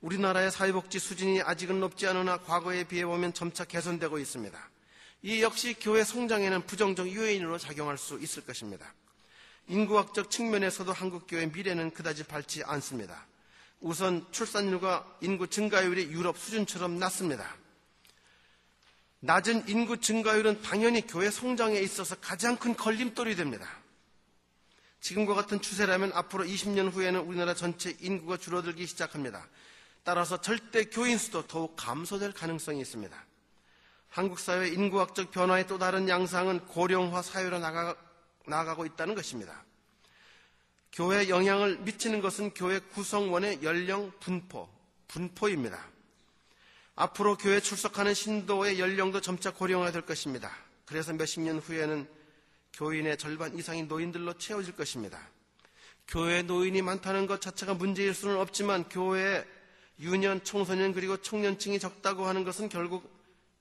우리나라의 사회복지 수준이 아직은 높지 않으나 과거에 비해 보면 점차 개선되고 있습니다. 이 역시 교회 성장에는 부정적 요인으로 작용할 수 있을 것입니다. 인구학적 측면에서도 한국교회의 미래는 그다지 밝지 않습니다. 우선 출산율과 인구 증가율이 유럽 수준처럼 낮습니다. 낮은 인구 증가율은 당연히 교회 성장에 있어서 가장 큰 걸림돌이 됩니다. 지금과 같은 추세라면 앞으로 20년 후에는 우리나라 전체 인구가 줄어들기 시작합니다. 따라서 절대 교인 수도 더욱 감소될 가능성이 있습니다. 한국 사회 인구학적 변화의 또 다른 양상은 고령화 사회로 나아가고 있다는 것입니다. 교회에 영향을 미치는 것은 교회 구성원의 연령 분포입니다. 앞으로 교회에 출석하는 신도의 연령도 점차 고령화될 것입니다. 그래서 몇십 년 후에는 교인의 절반 이상이 노인들로 채워질 것입니다. 교회에 노인이 많다는 것 자체가 문제일 수는 없지만 교회에 유년, 청소년 그리고 청년층이 적다고 하는 것은 결국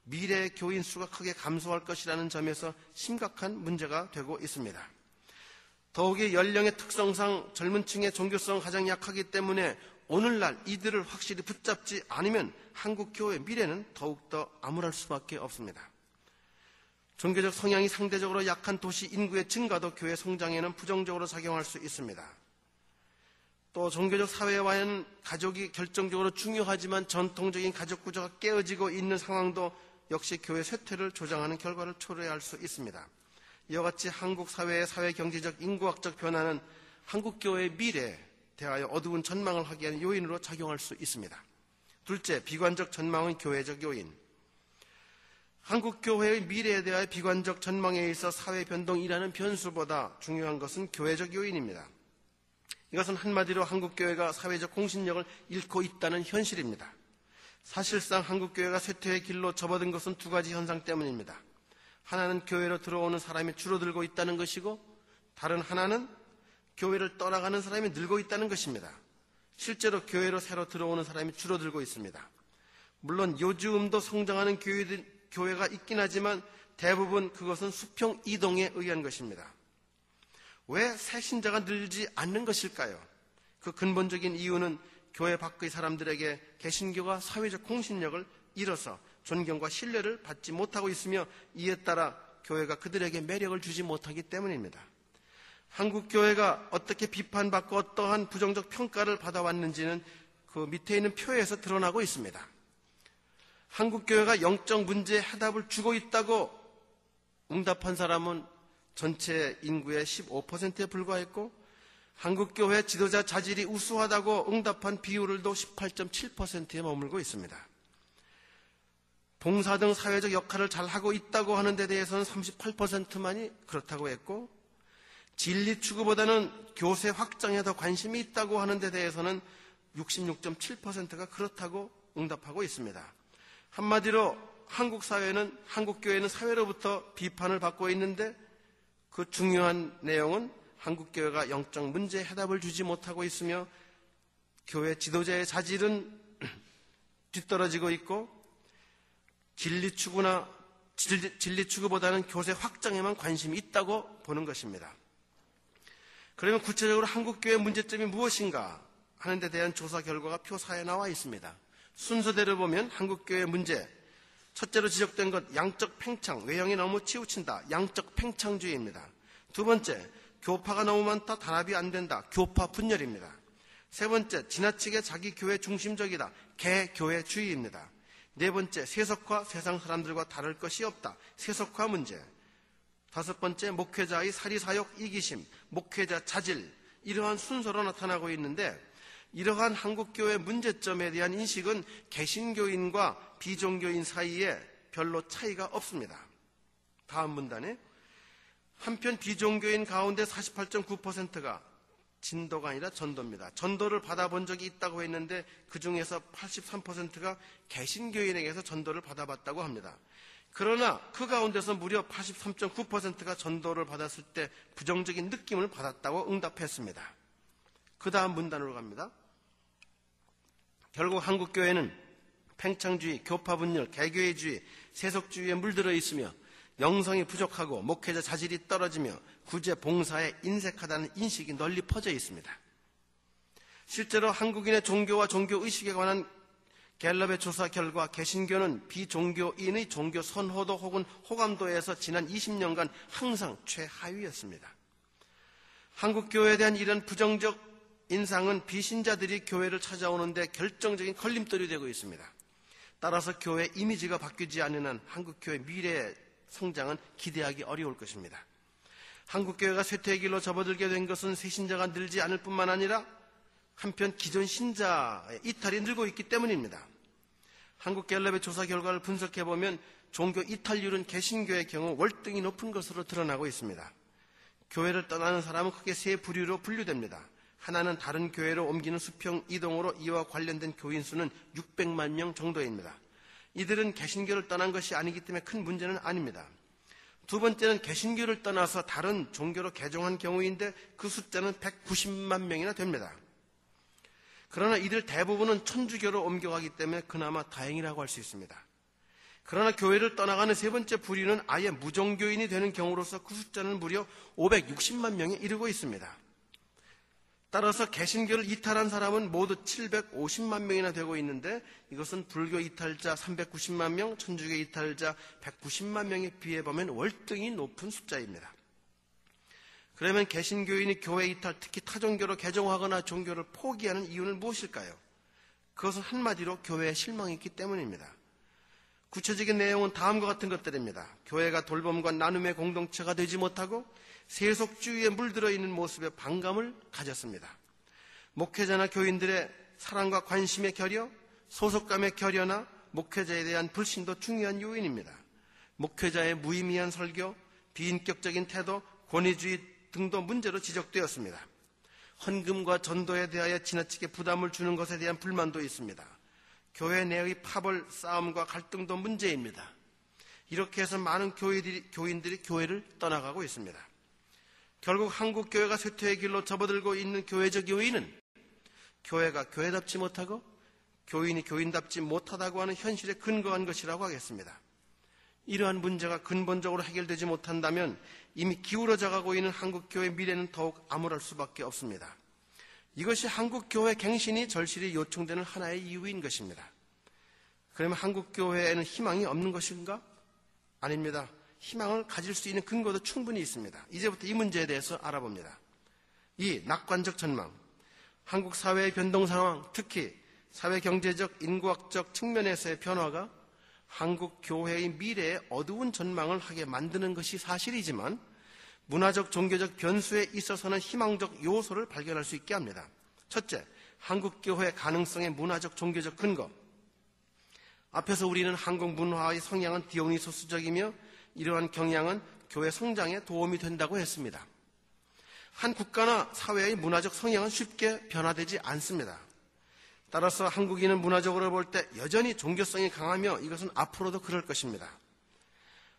미래의 교인 수가 크게 감소할 것이라는 점에서 심각한 문제가 되고 있습니다. 더욱이 연령의 특성상 젊은 층의 종교성은 가장 약하기 때문에 오늘날 이들을 확실히 붙잡지 않으면 한국 교회의 미래는 더욱더 암울할 수밖에 없습니다. 종교적 성향이 상대적으로 약한 도시 인구의 증가도 교회 성장에는 부정적으로 작용할 수 있습니다. 또 종교적 사회와는 가족이 결정적으로 중요하지만 전통적인 가족 구조가 깨어지고 있는 상황도 역시 교회 쇠퇴를 조장하는 결과를 초래할 수 있습니다. 이와 같이 한국 사회의 사회경제적 인구학적 변화는 한국 교회의 미래에 대하여 어두운 전망을 하게 하는 요인으로 작용할 수 있습니다. 둘째, 비관적 전망은 교회적 요인. 한국 교회의 미래에 대하여 비관적 전망에 있어 사회 변동이라는 변수보다 중요한 것은 교회적 요인입니다. 이것은 한마디로 한국 교회가 사회적 공신력을 잃고 있다는 현실입니다. 사실상 한국 교회가 쇠퇴의 길로 접어든 것은 두 가지 현상 때문입니다. 하나는 교회로 들어오는 사람이 줄어들고 있다는 것이고 다른 하나는 교회를 떠나가는 사람이 늘고 있다는 것입니다. 실제로 교회로 새로 들어오는 사람이 줄어들고 있습니다. 물론 요즘도 성장하는 교회가 있긴 하지만 대부분 그것은 수평 이동에 의한 것입니다. 왜 새 신자가 늘지 않는 것일까요? 그 근본적인 이유는 교회 밖의 사람들에게 개신교가 사회적 공신력을 잃어서 존경과 신뢰를 받지 못하고 있으며 이에 따라 교회가 그들에게 매력을 주지 못하기 때문입니다. 한국 교회가 어떻게 비판받고 어떠한 부정적 평가를 받아왔는지는 그 밑에 있는 표에서 드러나고 있습니다. 한국 교회가 영적 문제에 해답을 주고 있다고 응답한 사람은 전체 인구의 15%에 불과했고 한국 교회 지도자 자질이 우수하다고 응답한 비율도 18.7%에 머물고 있습니다. 봉사 등 사회적 역할을 잘하고 있다고 하는 데 대해서는 38%만이 그렇다고 했고 진리 추구보다는 교세 확장에 더 관심이 있다고 하는 데 대해서는 66.7%가 그렇다고 응답하고 있습니다. 한마디로 한국 사회는, 한국 교회는 사회로부터 비판을 받고 있는데 그 중요한 내용은 한국 교회가 영적 문제에 해답을 주지 못하고 있으며 교회 지도자의 자질은 뒤떨어지고 있고 진리 추구보다는 교세 확장에만 관심이 있다고 보는 것입니다. 그러면 구체적으로 한국 교회의 문제점이 무엇인가 하는 데 대한 조사 결과가 표 4에 나와 있습니다. 순서대로 보면 한국 교회의 문제, 첫째로 지적된 것 양적 팽창, 외형이 너무 치우친다, 양적 팽창주의입니다. 두 번째, 교파가 너무 많다, 단합이 안 된다, 교파 분열입니다. 세 번째, 지나치게 자기 교회 중심적이다, 개교회주의입니다. 네 번째, 세속화, 세상 사람들과 다를 것이 없다, 세속화 문제. 다섯 번째, 목회자의 사리사욕, 이기심, 목회자 자질, 이러한 순서로 나타나고 있는데 이러한 한국교회 문제점에 대한 인식은 개신교인과 비종교인 사이에 별로 차이가 없습니다. 다음 문단에 한편 비종교인 가운데 48.9%가 진도가 아니라 전도입니다. 전도를 받아본 적이 있다고 했는데 그 중에서 83%가 개신교인에게서 전도를 받아봤다고 합니다. 그러나 그 가운데서 무려 83.9%가 전도를 받았을 때 부정적인 느낌을 받았다고 응답했습니다. 그 다음 문단으로 갑니다. 결국 한국교회는 팽창주의, 교파분열, 개교회주의, 세속주의에 물들어 있으며 영성이 부족하고 목회자 자질이 떨어지며 구제 봉사에 인색하다는 인식이 널리 퍼져 있습니다. 실제로 한국인의 종교와 종교의식에 관한 갤럽의 조사 결과 개신교는 비종교인의 종교 선호도 혹은 호감도에서 지난 20년간 항상 최하위였습니다. 한국교회에 대한 이런 부정적 인상은 비신자들이 교회를 찾아오는데 결정적인 걸림돌이 되고 있습니다. 따라서 교회 이미지가 바뀌지 않는 한 한국교회 미래의 성장은 기대하기 어려울 것입니다. 한국교회가 쇠퇴의 길로 접어들게 된 것은 새신자가 늘지 않을 뿐만 아니라 한편 기존 신자의 이탈이 늘고 있기 때문입니다. 한국갤럽의 조사 결과를 분석해보면 종교 이탈률은 개신교의 경우 월등히 높은 것으로 드러나고 있습니다. 교회를 떠나는 사람은 크게 세 부류로 분류됩니다. 하나는 다른 교회로 옮기는 수평 이동으로 이와 관련된 교인 수는 600만 명 정도입니다. 이들은 개신교를 떠난 것이 아니기 때문에 큰 문제는 아닙니다. 두 번째는 개신교를 떠나서 다른 종교로 개종한 경우인데 그 숫자는 190만 명이나 됩니다. 그러나 이들 대부분은 천주교로 옮겨가기 때문에 그나마 다행이라고 할 수 있습니다. 그러나 교회를 떠나가는 세 번째 부류는 아예 무종교인이 되는 경우로서 그 숫자는 무려 560만 명에 이르고 있습니다. 따라서 개신교를 이탈한 사람은 모두 750만 명이나 되고 있는데 이것은 불교 이탈자 390만 명, 천주교 이탈자 190만 명에 비해 보면 월등히 높은 숫자입니다. 그러면 개신교인이 교회 이탈, 특히 타종교로 개종하거나 종교를 포기하는 이유는 무엇일까요? 그것은 한마디로 교회에 실망이 있기 때문입니다. 구체적인 내용은 다음과 같은 것들입니다. 교회가 돌봄과 나눔의 공동체가 되지 못하고 세속주의에 물들어 있는 모습에 반감을 가졌습니다. 목회자나 교인들의 사랑과 관심의 결여, 소속감의 결여나 목회자에 대한 불신도 중요한 요인입니다. 목회자의 무의미한 설교, 비인격적인 태도, 권위주의 등도 문제로 지적되었습니다. 헌금과 전도에 대하여 지나치게 부담을 주는 것에 대한 불만도 있습니다. 교회 내의 파벌, 싸움과 갈등도 문제입니다. 이렇게 해서 많은 교인들이 교회를 떠나가고 있습니다. 결국 한국교회가 쇠퇴의 길로 접어들고 있는 교회적 요인은 교회가 교회답지 못하고 교인이 교인답지 못하다고 하는 현실에 근거한 것이라고 하겠습니다. 이러한 문제가 근본적으로 해결되지 못한다면 이미 기울어져 가고 있는 한국교회의 미래는 더욱 암울할 수밖에 없습니다. 이것이 한국교회 갱신이 절실히 요청되는 하나의 이유인 것입니다. 그러면 한국교회에는 희망이 없는 것인가? 아닙니다. 희망을 가질 수 있는 근거도 충분히 있습니다. 이제부터 이 문제에 대해서 알아봅니다. 이 낙관적 전망, 한국 사회의 변동 상황, 특히 사회 경제적, 인구학적 측면에서의 변화가 한국 교회의 미래에 어두운 전망을 하게 만드는 것이 사실이지만 문화적, 종교적 변수에 있어서는 희망적 요소를 발견할 수 있게 합니다. 첫째, 한국 교회의 가능성의 문화적, 종교적 근거. 앞에서 우리는 한국 문화의 성향은 디오니소스적이며 이러한 경향은 교회 성장에 도움이 된다고 했습니다. 한 국가나 사회의 문화적 성향은 쉽게 변화되지 않습니다. 따라서 한국인은 문화적으로 볼 때 여전히 종교성이 강하며 이것은 앞으로도 그럴 것입니다.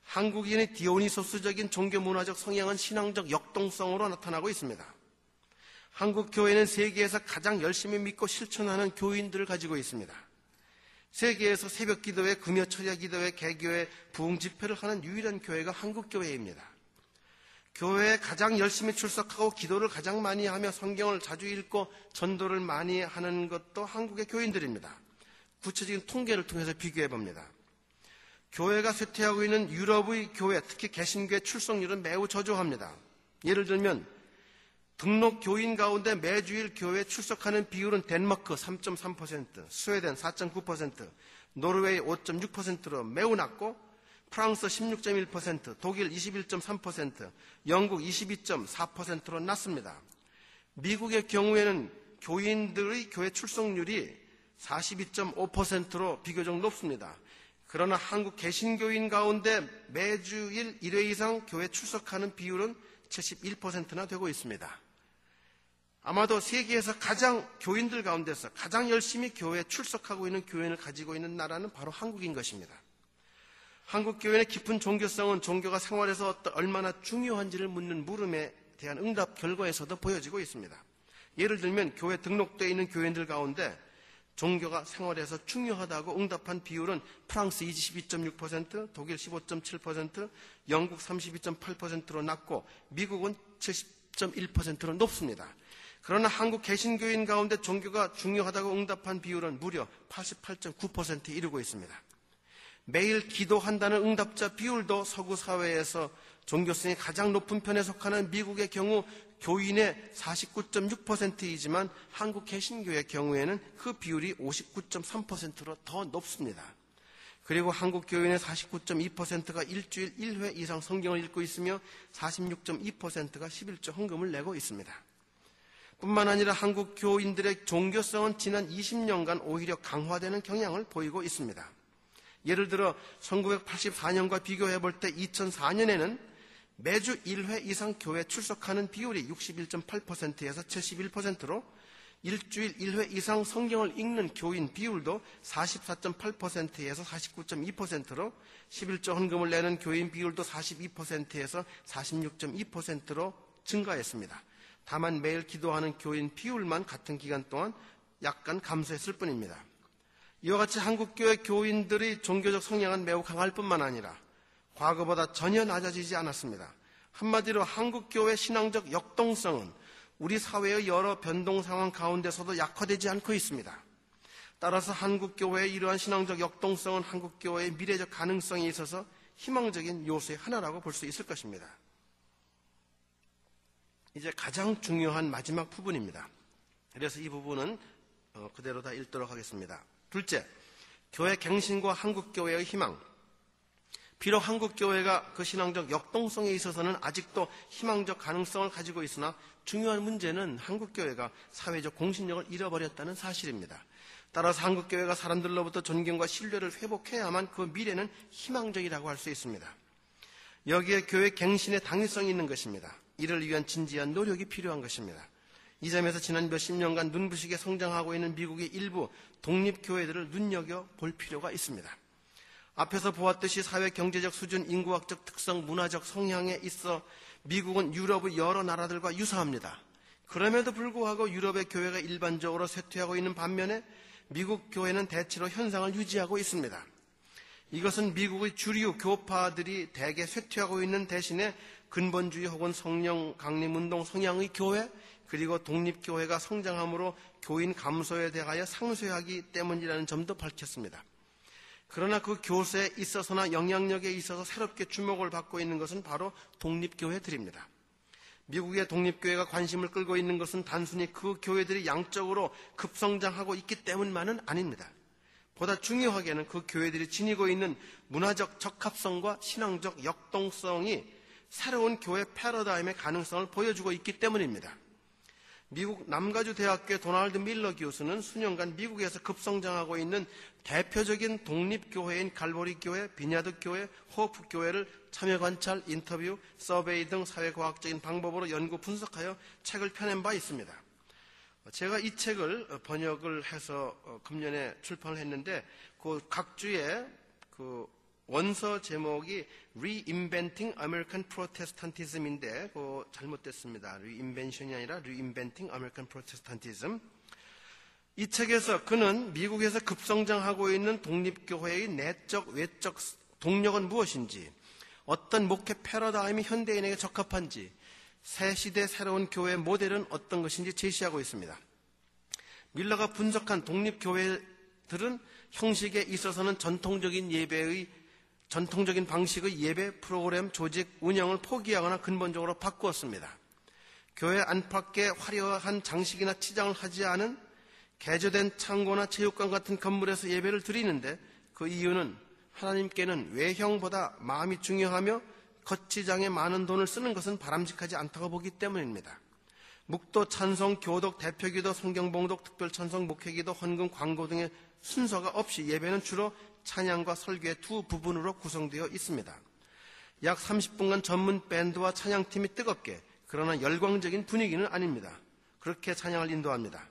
한국인의 디오니소스적인 종교 문화적 성향은 신앙적 역동성으로 나타나고 있습니다. 한국 교회는 세계에서 가장 열심히 믿고 실천하는 교인들을 가지고 있습니다. 세계에서 새벽 기도회, 금요 철야 기도회, 개교회, 부흥 집회를 하는 유일한 교회가 한국 교회입니다. 교회에 가장 열심히 출석하고 기도를 가장 많이 하며 성경을 자주 읽고 전도를 많이 하는 것도 한국의 교인들입니다. 구체적인 통계를 통해서 비교해 봅니다. 교회가 쇠퇴하고 있는 유럽의 교회, 특히 개신교의 출석률은 매우 저조합니다. 예를 들면 등록 교인 가운데 매주일 교회에 출석하는 비율은 덴마크 3.3%, 스웨덴 4.9%, 노르웨이 5.6%로 매우 낮고 프랑스 16.1%, 독일 21.3%, 영국 22.4%로 낮습니다. 미국의 경우에는 교인들의 교회 출석률이 42.5%로 비교적 높습니다. 그러나 한국 개신교인 가운데 매주일 1회 이상 교회 출석하는 비율은 71%나 되고 있습니다. 아마도 세계에서 교인들 가운데서 가장 열심히 교회에 출석하고 있는 교인을 가지고 있는 나라는 바로 한국인 것입니다. 한국 교회의 깊은 종교성은 종교가 생활에서 얼마나 중요한지를 묻는 물음에 대한 응답 결과에서도 보여지고 있습니다. 예를 들면 교회 등록되어 있는 교인들 가운데 종교가 생활에서 중요하다고 응답한 비율은 프랑스 22.6%, 독일 15.7%, 영국 32.8%로 낮고 미국은 70.1%로 높습니다. 그러나 한국 개신교인 가운데 종교가 중요하다고 응답한 비율은 무려 88.9%에 이르고 있습니다. 매일 기도한다는 응답자 비율도 서구 사회에서 종교성이 가장 높은 편에 속하는 미국의 경우 교인의 49.6%이지만 한국 개신교의 경우에는 그 비율이 59.3%로 더 높습니다. 그리고 한국 교인의 49.2%가 일주일 1회 이상 성경을 읽고 있으며 46.2%가 11조 헌금을 내고 있습니다. 뿐만 아니라 한국 교인들의 종교성은 지난 20년간 오히려 강화되는 경향을 보이고 있습니다. 예를 들어 1984년과 비교해 볼 때 2004년에는 매주 1회 이상 교회 출석하는 비율이 61.8%에서 71%로 일주일 1회 이상 성경을 읽는 교인 비율도 44.8%에서 49.2%로 11조 헌금을 내는 교인 비율도 42%에서 46.2%로 증가했습니다. 다만 매일 기도하는 교인 비율만 같은 기간 동안 약간 감소했을 뿐입니다. 이와 같이 한국교회 교인들의 종교적 성향은 매우 강할 뿐만 아니라 과거보다 전혀 낮아지지 않았습니다. 한마디로 한국교회 신앙적 역동성은 우리 사회의 여러 변동 상황 가운데서도 약화되지 않고 있습니다. 따라서 한국교회의 이러한 신앙적 역동성은 한국교회의 미래적 가능성에 있어서 희망적인 요소의 하나라고 볼 수 있을 것입니다. 이제 가장 중요한 마지막 부분입니다. 그래서 이 부분은 그대로 다 읽도록 하겠습니다. 둘째, 교회 갱신과 한국교회의 희망. 비록 한국교회가 그 신앙적 역동성에 있어서는 아직도 희망적 가능성을 가지고 있으나 중요한 문제는 한국교회가 사회적 공신력을 잃어버렸다는 사실입니다. 따라서 한국교회가 사람들로부터 존경과 신뢰를 회복해야만 그 미래는 희망적이라고 할 수 있습니다. 여기에 교회 갱신의 당위성이 있는 것입니다. 이를 위한 진지한 노력이 필요한 것입니다. 이 점에서 지난 몇십 년간 눈부시게 성장하고 있는 미국의 일부 독립교회들을 눈여겨볼 필요가 있습니다. 앞에서 보았듯이 사회 경제적 수준, 인구학적 특성, 문화적 성향에 있어 미국은 유럽의 여러 나라들과 유사합니다. 그럼에도 불구하고 유럽의 교회가 일반적으로 쇠퇴하고 있는 반면에 미국 교회는 대체로 현상을 유지하고 있습니다. 이것은 미국의 주류 교파들이 대개 쇠퇴하고 있는 대신에 근본주의 혹은 성령 강림운동 성향의 교회 그리고 독립교회가 성장함으로 교인 감소에 대하여 상쇄하기 때문이라는 점도 밝혔습니다. 그러나 그 교세에 있어서나 영향력에 있어서 새롭게 주목을 받고 있는 것은 바로 독립교회들입니다. 미국의 독립교회가 관심을 끌고 있는 것은 단순히 그 교회들이 양적으로 급성장하고 있기 때문만은 아닙니다. 보다 중요하게는 그 교회들이 지니고 있는 문화적 적합성과 신앙적 역동성이 새로운 교회 패러다임의 가능성을 보여주고 있기 때문입니다. 미국 남가주 대학교의 도널드 밀러 교수는 수년간 미국에서 급성장하고 있는 대표적인 독립교회인 갈보리 교회, 비냐드 교회, 호프 교회를 참여 관찰, 인터뷰, 서베이 등 사회과학적인 방법으로 연구 분석하여 책을 펴낸 바 있습니다. 제가 이 책을 번역을 해서 금년에 출판을 했는데 그 각 주의 그 원서 제목이 Reinventing American Protestantism인데 잘못됐습니다. Reinvention이 아니라 Reinventing American Protestantism. 이 책에서 그는 미국에서 급성장하고 있는 독립교회의 내적, 외적 동력은 무엇인지, 어떤 목회 패러다임이 현대인에게 적합한지, 새 시대 새로운 교회 모델은 어떤 것인지 제시하고 있습니다. 밀러가 분석한 독립교회들은 형식에 있어서는 전통적인 방식의 예배 프로그램 조직 운영을 포기하거나 근본적으로 바꾸었습니다. 교회 안팎에 화려한 장식이나 치장을 하지 않은 개조된 창고나 체육관 같은 건물에서 예배를 드리는데 그 이유는 하나님께는 외형보다 마음이 중요하며 거치장에 많은 돈을 쓰는 것은 바람직하지 않다고 보기 때문입니다. 묵도, 찬송, 교독, 대표기도, 성경봉독, 특별찬송, 목회기도, 헌금, 광고 등의 순서가 없이 예배는 주로 찬양과 설교의 두 부분으로 구성되어 있습니다. 약 30분간 전문 밴드와 찬양팀이 뜨겁게 그러나 열광적인 분위기는 아닙니다. 그렇게 찬양을 인도합니다.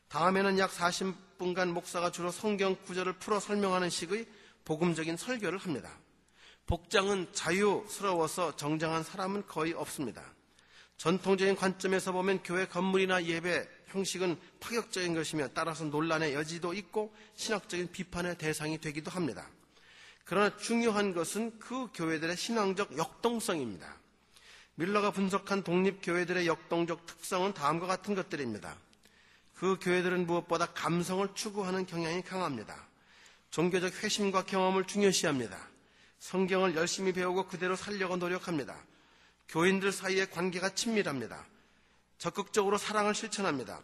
다음에는 약 40분간 목사가 주로 성경 구절을 풀어 설명하는 식의 복음적인 설교를 합니다. 복장은 자유스러워서 정장한 사람은 거의 없습니다. 전통적인 관점에서 보면 교회 건물이나 예배 형식은 파격적인 것이며 따라서 논란의 여지도 있고 신학적인 비판의 대상이 되기도 합니다. 그러나 중요한 것은 그 교회들의 신앙적 역동성입니다. 밀러가 분석한 독립교회들의 역동적 특성은 다음과 같은 것들입니다. 그 교회들은 무엇보다 감성을 추구하는 경향이 강합니다. 종교적 회심과 경험을 중요시합니다. 성경을 열심히 배우고 그대로 살려고 노력합니다. 교인들 사이의 관계가 친밀합니다. 적극적으로 사랑을 실천합니다.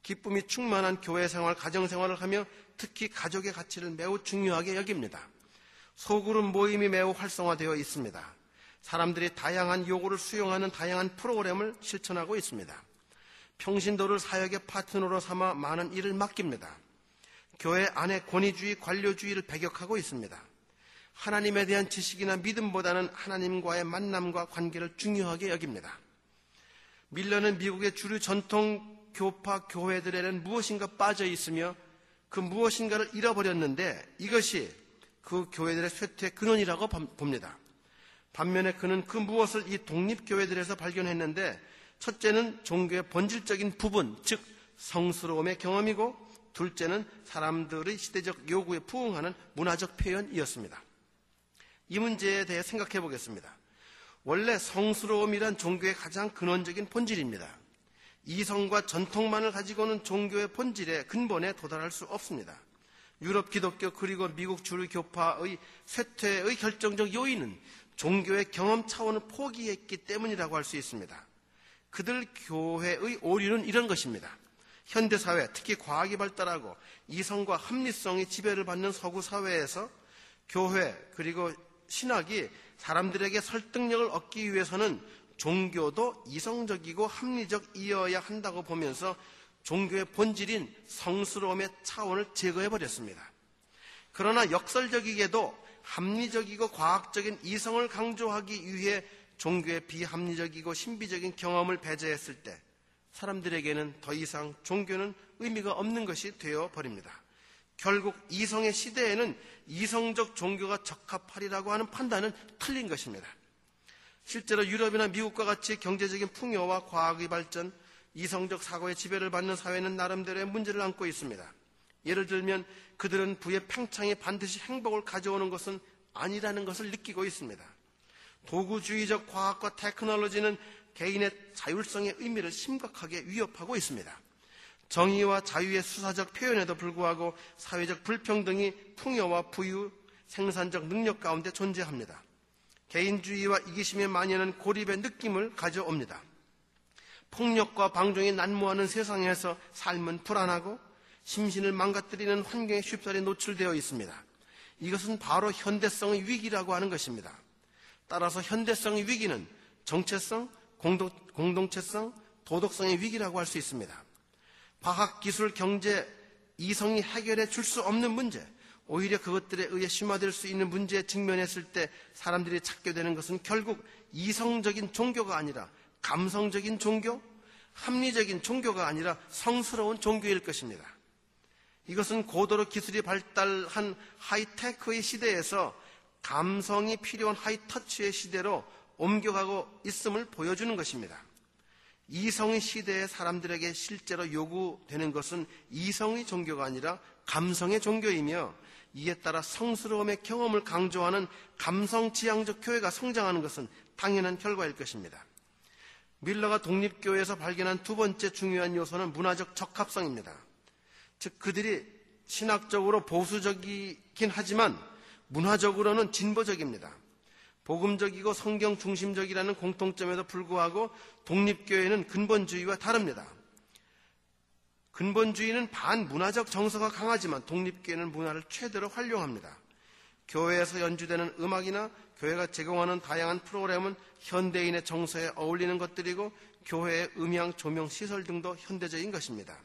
기쁨이 충만한 교회 생활, 가정 생활을 하며 특히 가족의 가치를 매우 중요하게 여깁니다. 소그룹 모임이 매우 활성화되어 있습니다. 사람들이 다양한 요구를 수용하는 다양한 프로그램을 실천하고 있습니다. 평신도를 사역의 파트너로 삼아 많은 일을 맡깁니다. 교회 안에 권위주의, 관료주의를 배격하고 있습니다. 하나님에 대한 지식이나 믿음보다는 하나님과의 만남과 관계를 중요하게 여깁니다. 밀러는 미국의 주류 전통 교파 교회들에는 무엇인가 빠져 있으며 그 무엇인가를 잃어버렸는데 이것이 그 교회들의 쇠퇴의 근원이라고 봅니다. 반면에 그는 그 무엇을 이 독립교회들에서 발견했는데 첫째는 종교의 본질적인 부분, 즉 성스러움의 경험이고 둘째는 사람들의 시대적 요구에 부응하는 문화적 표현이었습니다. 이 문제에 대해 생각해 보겠습니다. 원래 성스러움이란 종교의 가장 근원적인 본질입니다. 이성과 전통만을 가지고는 종교의 본질의 근본에 도달할 수 없습니다. 유럽 기독교 그리고 미국 주류 교파의 쇠퇴의 결정적 요인은 종교의 경험 차원을 포기했기 때문이라고 할 수 있습니다. 그들 교회의 오류는 이런 것입니다. 현대사회, 특히 과학이 발달하고 이성과 합리성이 지배를 받는 서구 사회에서 교회 그리고 신학이 사람들에게 설득력을 얻기 위해서는 종교도 이성적이고 합리적이어야 한다고 보면서 종교의 본질인 성스러움의 차원을 제거해버렸습니다. 그러나 역설적이게도 합리적이고 과학적인 이성을 강조하기 위해 종교의 비합리적이고 신비적인 경험을 배제했을 때 사람들에게는 더 이상 종교는 의미가 없는 것이 되어버립니다. 결국 이성의 시대에는 이성적 종교가 적합하리라고 하는 판단은 틀린 것입니다. 실제로 유럽이나 미국과 같이 경제적인 풍요와 과학의 발전, 이성적 사고의 지배를 받는 사회는 나름대로의 문제를 안고 있습니다. 예를 들면 그들은 부의 팽창이 반드시 행복을 가져오는 것은 아니라는 것을 느끼고 있습니다. 도구주의적 과학과 테크놀로지는 개인의 자율성의 의미를 심각하게 위협하고 있습니다. 정의와 자유의 수사적 표현에도 불구하고 사회적 불평등이 풍요와 부유, 생산적 능력 가운데 존재합니다. 개인주의와 이기심의 만연은 고립의 느낌을 가져옵니다. 폭력과 방종이 난무하는 세상에서 삶은 불안하고 심신을 망가뜨리는 환경에 쉽사리 노출되어 있습니다. 이것은 바로 현대성의 위기라고 하는 것입니다. 따라서 현대성의 위기는 정체성, 공동체성, 도덕성의 위기라고 할 수 있습니다. 과학, 기술, 경제, 이성이 해결해 줄 수 없는 문제, 오히려 그것들에 의해 심화될 수 있는 문제에 직면했을 때 사람들이 찾게 되는 것은 결국 이성적인 종교가 아니라 감성적인 종교, 합리적인 종교가 아니라 성스러운 종교일 것입니다. 이것은 고도로 기술이 발달한 하이테크의 시대에서 감성이 필요한 하이터치의 시대로 옮겨가고 있음을 보여주는 것입니다. 이성의 시대의 사람들에게 실제로 요구되는 것은 이성의 종교가 아니라 감성의 종교이며 이에 따라 성스러움의 경험을 강조하는 감성지향적 교회가 성장하는 것은 당연한 결과일 것입니다. 밀러가 독립교회에서 발견한 두 번째 중요한 요소는 문화적 적합성입니다. 즉 그들이 신학적으로 보수적이긴 하지만 문화적으로는 진보적입니다. 복음적이고 성경 중심적이라는 공통점에도 불구하고 독립교회는 근본주의와 다릅니다. 근본주의는 반문화적 정서가 강하지만 독립교회는 문화를 최대로 활용합니다. 교회에서 연주되는 음악이나 교회가 제공하는 다양한 프로그램은 현대인의 정서에 어울리는 것들이고 교회의 음향, 조명, 시설 등도 현대적인 것입니다.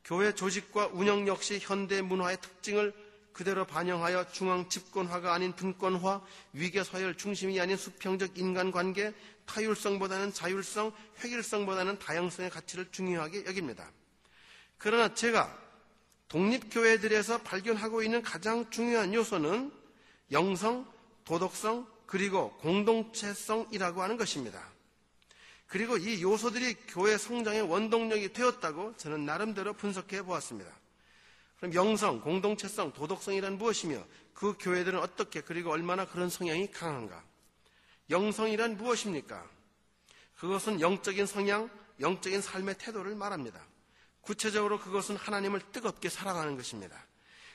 교회 조직과 운영 역시 현대 문화의 특징을 그대로 반영하여 중앙 집권화가 아닌 분권화, 위계 서열 중심이 아닌 수평적 인간관계, 타율성보다는 자율성, 획일성보다는 다양성의 가치를 중요하게 여깁니다. 그러나 제가 독립교회들에서 발견하고 있는 가장 중요한 요소는 영성, 도덕성, 그리고 공동체성이라고 하는 것입니다. 그리고 이 요소들이 교회 성장의 원동력이 되었다고 저는 나름대로 분석해 보았습니다. 그럼 영성, 공동체성, 도덕성이란 무엇이며 그 교회들은 어떻게 그리고 얼마나 그런 성향이 강한가? 영성이란 무엇입니까? 그것은 영적인 성향, 영적인 삶의 태도를 말합니다. 구체적으로 그것은 하나님을 뜨겁게 사랑하는 것입니다.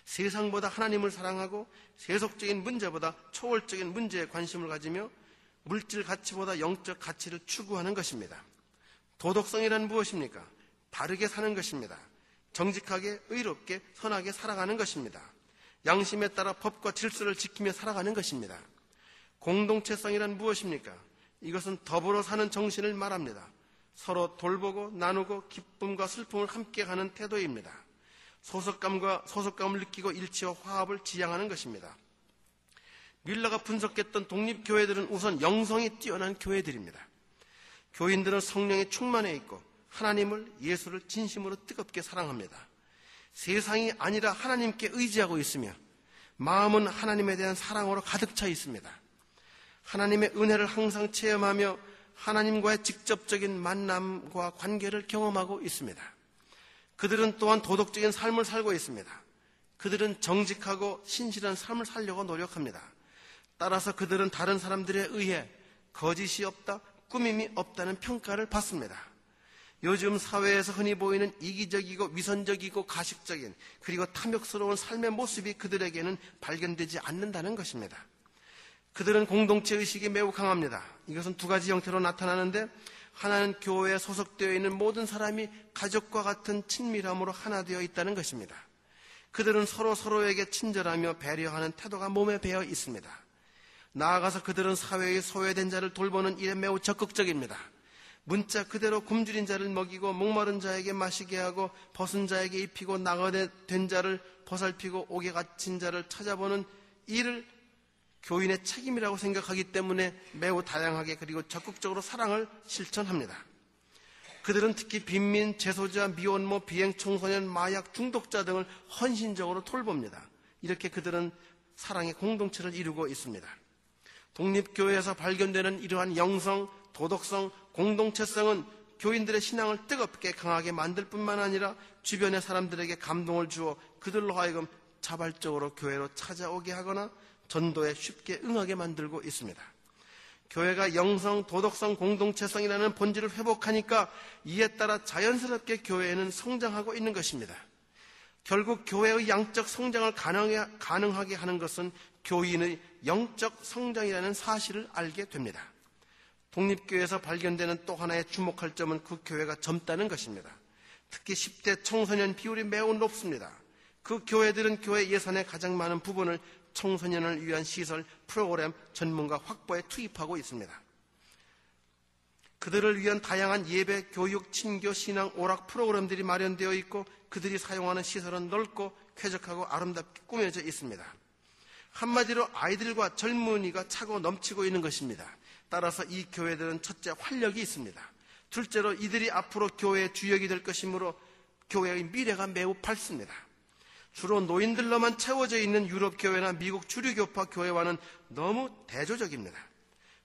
세상보다 하나님을 사랑하고 세속적인 문제보다 초월적인 문제에 관심을 가지며 물질 가치보다 영적 가치를 추구하는 것입니다. 도덕성이란 무엇입니까? 바르게 사는 것입니다. 정직하게, 의롭게, 선하게 살아가는 것입니다. 양심에 따라 법과 질서를 지키며 살아가는 것입니다. 공동체성이란 무엇입니까? 이것은 더불어 사는 정신을 말합니다. 서로 돌보고 나누고 기쁨과 슬픔을 함께 하는 태도입니다. 소속감을 느끼고 일치와 화합을 지향하는 것입니다. 뮬러가 분석했던 독립교회들은 우선 영성이 뛰어난 교회들입니다. 교인들은 성령에 충만해 있고 하나님을, 예수를 진심으로 뜨겁게 사랑합니다. 세상이 아니라 하나님께 의지하고 있으며 마음은 하나님에 대한 사랑으로 가득 차 있습니다. 하나님의 은혜를 항상 체험하며 하나님과의 직접적인 만남과 관계를 경험하고 있습니다. 그들은 또한 도덕적인 삶을 살고 있습니다. 그들은 정직하고 신실한 삶을 살려고 노력합니다. 따라서 그들은 다른 사람들에 의해 거짓이 없다, 꾸밈이 없다는 평가를 받습니다. 요즘 사회에서 흔히 보이는 이기적이고 위선적이고 가식적인 그리고 탐욕스러운 삶의 모습이 그들에게는 발견되지 않는다는 것입니다. 그들은 공동체 의식이 매우 강합니다. 이것은 두 가지 형태로 나타나는데, 하나는 교회에 소속되어 있는 모든 사람이 가족과 같은 친밀함으로 하나 되어 있다는 것입니다. 그들은 서로에게 친절하며 배려하는 태도가 몸에 배어 있습니다. 나아가서 그들은 사회의 소외된 자를 돌보는 일에 매우 적극적입니다. 문자 그대로 굶주린 자를 먹이고 목마른 자에게 마시게 하고 벗은 자에게 입히고 나그네 자를 보살피고 옥에 갇힌 자를 찾아보는 일을 교인의 책임이라고 생각하기 때문에 매우 다양하게 그리고 적극적으로 사랑을 실천합니다. 그들은 특히 빈민, 재소자, 미혼모, 비행 청소년, 마약, 중독자 등을 헌신적으로 돌봅니다. 이렇게 그들은 사랑의 공동체를 이루고 있습니다. 독립교회에서 발견되는 이러한 영성, 도덕성, 공동체성은 교인들의 신앙을 뜨겁게 강하게 만들 뿐만 아니라 주변의 사람들에게 감동을 주어 그들로 하여금 자발적으로 교회로 찾아오게 하거나 전도에 쉽게 응하게 만들고 있습니다. 교회가 영성, 도덕성, 공동체성이라는 본질을 회복하니까 이에 따라 자연스럽게 교회에는 성장하고 있는 것입니다. 결국 교회의 양적 성장을 가능하게 하는 것은 교인의 영적 성장이라는 사실을 알게 됩니다. 독립교회에서 발견되는 또 하나의 주목할 점은 그 교회가 젊다는 것입니다. 특히 10대 청소년 비율이 매우 높습니다. 그 교회들은 교회 예산의 가장 많은 부분을 청소년을 위한 시설, 프로그램, 전문가 확보에 투입하고 있습니다. 그들을 위한 다양한 예배, 교육, 친교, 신앙, 오락 프로그램들이 마련되어 있고 그들이 사용하는 시설은 넓고 쾌적하고 아름답게 꾸며져 있습니다. 한마디로 아이들과 젊은이가 차고 넘치고 있는 것입니다. 따라서 이 교회들은 첫째 활력이 있습니다. 둘째로 이들이 앞으로 교회의 주역이 될 것이므로 교회의 미래가 매우 밝습니다. 주로 노인들로만 채워져 있는 유럽 교회나 미국 주류교파 교회와는 너무 대조적입니다.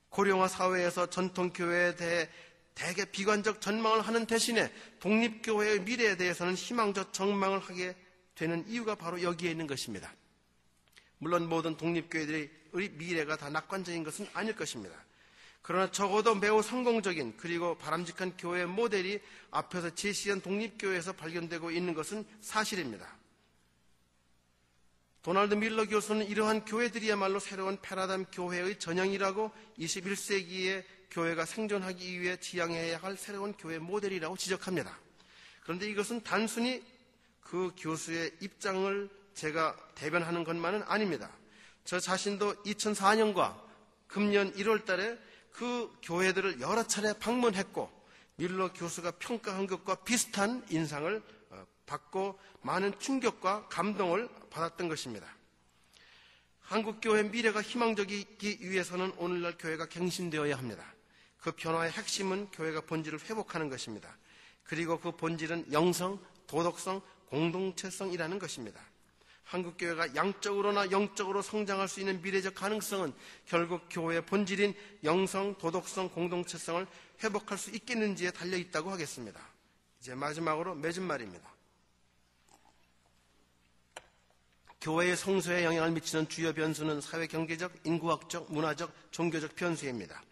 고령화 사회에서 전통 교회에 대해 대개 비관적 전망을 하는 대신에 독립교회의 미래에 대해서는 희망적 전망을 하게 되는 이유가 바로 여기에 있는 것입니다. 물론 모든 독립교회들의 미래가 다 낙관적인 것은 아닐 것입니다. 그러나 적어도 매우 성공적인 그리고 바람직한 교회 모델이 앞에서 제시한 독립교회에서 발견되고 있는 것은 사실입니다. 도널드 밀러 교수는 이러한 교회들이야말로 새로운 패러다임 교회의 전형이라고 21세기의 교회가 생존하기 위해 지향해야 할 새로운 교회 모델이라고 지적합니다. 그런데 이것은 단순히 그 교수의 입장을 제가 대변하는 것만은 아닙니다. 저 자신도 2004년과 금년 1월 달에 그 교회들을 여러 차례 방문했고 밀러 교수가 평가한 것과 비슷한 인상을 받고 많은 충격과 감동을 받았던 것입니다. 한국교회 미래가 희망적이기 위해서는 오늘날 교회가 갱신되어야 합니다. 그 변화의 핵심은 교회가 본질을 회복하는 것입니다. 그리고 그 본질은 영성, 도덕성, 공동체성이라는 것입니다. 한국교회가 양적으로나 영적으로 성장할 수 있는 미래적 가능성은 결국 교회의 본질인 영성, 도덕성, 공동체성을 회복할 수 있겠는지에 달려있다고 하겠습니다. 이제 마지막으로 맺은 말입니다. 교회의 성소에 영향을 미치는 주요 변수는 사회 경제적, 인구학적, 문화적, 종교적 변수입니다.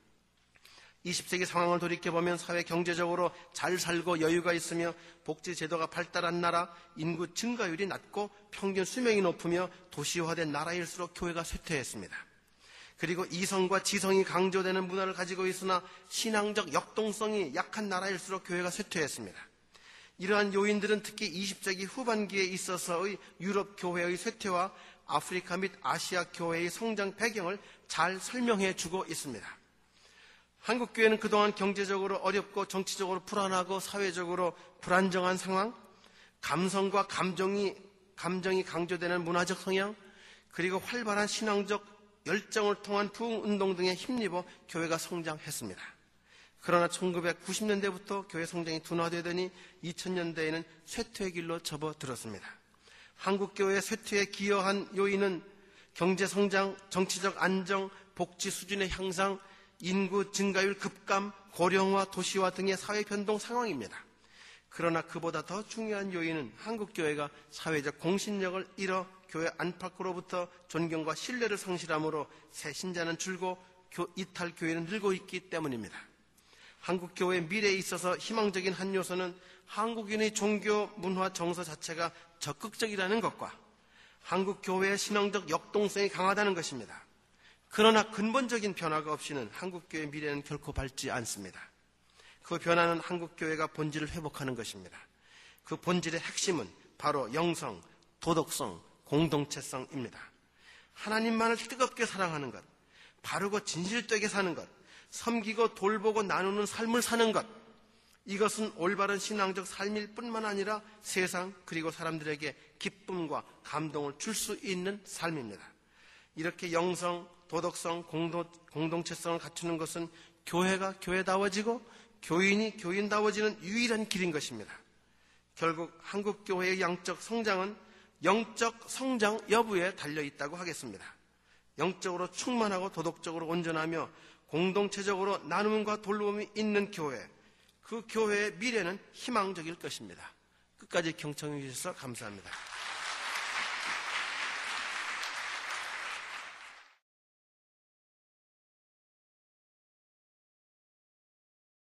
20세기 상황을 돌이켜보면 사회 경제적으로 잘 살고 여유가 있으며 복지 제도가 발달한 나라, 인구 증가율이 낮고 평균 수명이 높으며 도시화된 나라일수록 교회가 쇠퇴했습니다. 그리고 이성과 지성이 강조되는 문화를 가지고 있으나 신앙적 역동성이 약한 나라일수록 교회가 쇠퇴했습니다. 이러한 요인들은 특히 20세기 후반기에 있어서의 유럽 교회의 쇠퇴와 아프리카 및 아시아 교회의 성장 배경을 잘 설명해 주고 있습니다. 한국 교회는 그동안 경제적으로 어렵고 정치적으로 불안하고 사회적으로 불안정한 상황, 감성과 감정이 강조되는 문화적 성향, 그리고 활발한 신앙적 열정을 통한 부흥운동 등에 힘입어 교회가 성장했습니다. 그러나 1990년대부터 교회 성장이 둔화되더니 2000년대에는 쇠퇴의 길로 접어들었습니다. 한국 교회의 쇠퇴에 기여한 요인은 경제 성장, 정치적 안정, 복지 수준의 향상, 인구 증가율 급감, 고령화, 도시화 등의 사회 변동 상황입니다. 그러나 그보다 더 중요한 요인은 한국 교회가 사회적 공신력을 잃어 교회 안팎으로부터 존경과 신뢰를 상실함으로 새 신자는 줄고 이탈 교회는 늘고 있기 때문입니다. 한국 교회의 미래에 있어서 희망적인 한 요소는 한국인의 종교, 문화, 정서 자체가 적극적이라는 것과 한국 교회의 신앙적 역동성이 강하다는 것입니다. 그러나 근본적인 변화가 없이는 한국교회의 미래는 결코 밝지 않습니다. 그 변화는 한국교회가 본질을 회복하는 것입니다. 그 본질의 핵심은 바로 영성, 도덕성, 공동체성입니다. 하나님만을 뜨겁게 사랑하는 것, 바르고 진실되게 사는 것, 섬기고 돌보고 나누는 삶을 사는 것, 이것은 올바른 신앙적 삶일 뿐만 아니라 세상 그리고 사람들에게 기쁨과 감동을 줄 수 있는 삶입니다. 이렇게 영성, 도덕성, 공동체성을 갖추는 것은 교회가 교회다워지고 교인이 교인다워지는 유일한 길인 것입니다. 결국 한국교회의 양적 성장은 영적 성장 여부에 달려있다고 하겠습니다. 영적으로 충만하고 도덕적으로 온전하며 공동체적으로 나눔과 돌봄이 있는 교회, 그 교회의 미래는 희망적일 것입니다. 끝까지 경청해 주셔서 감사합니다.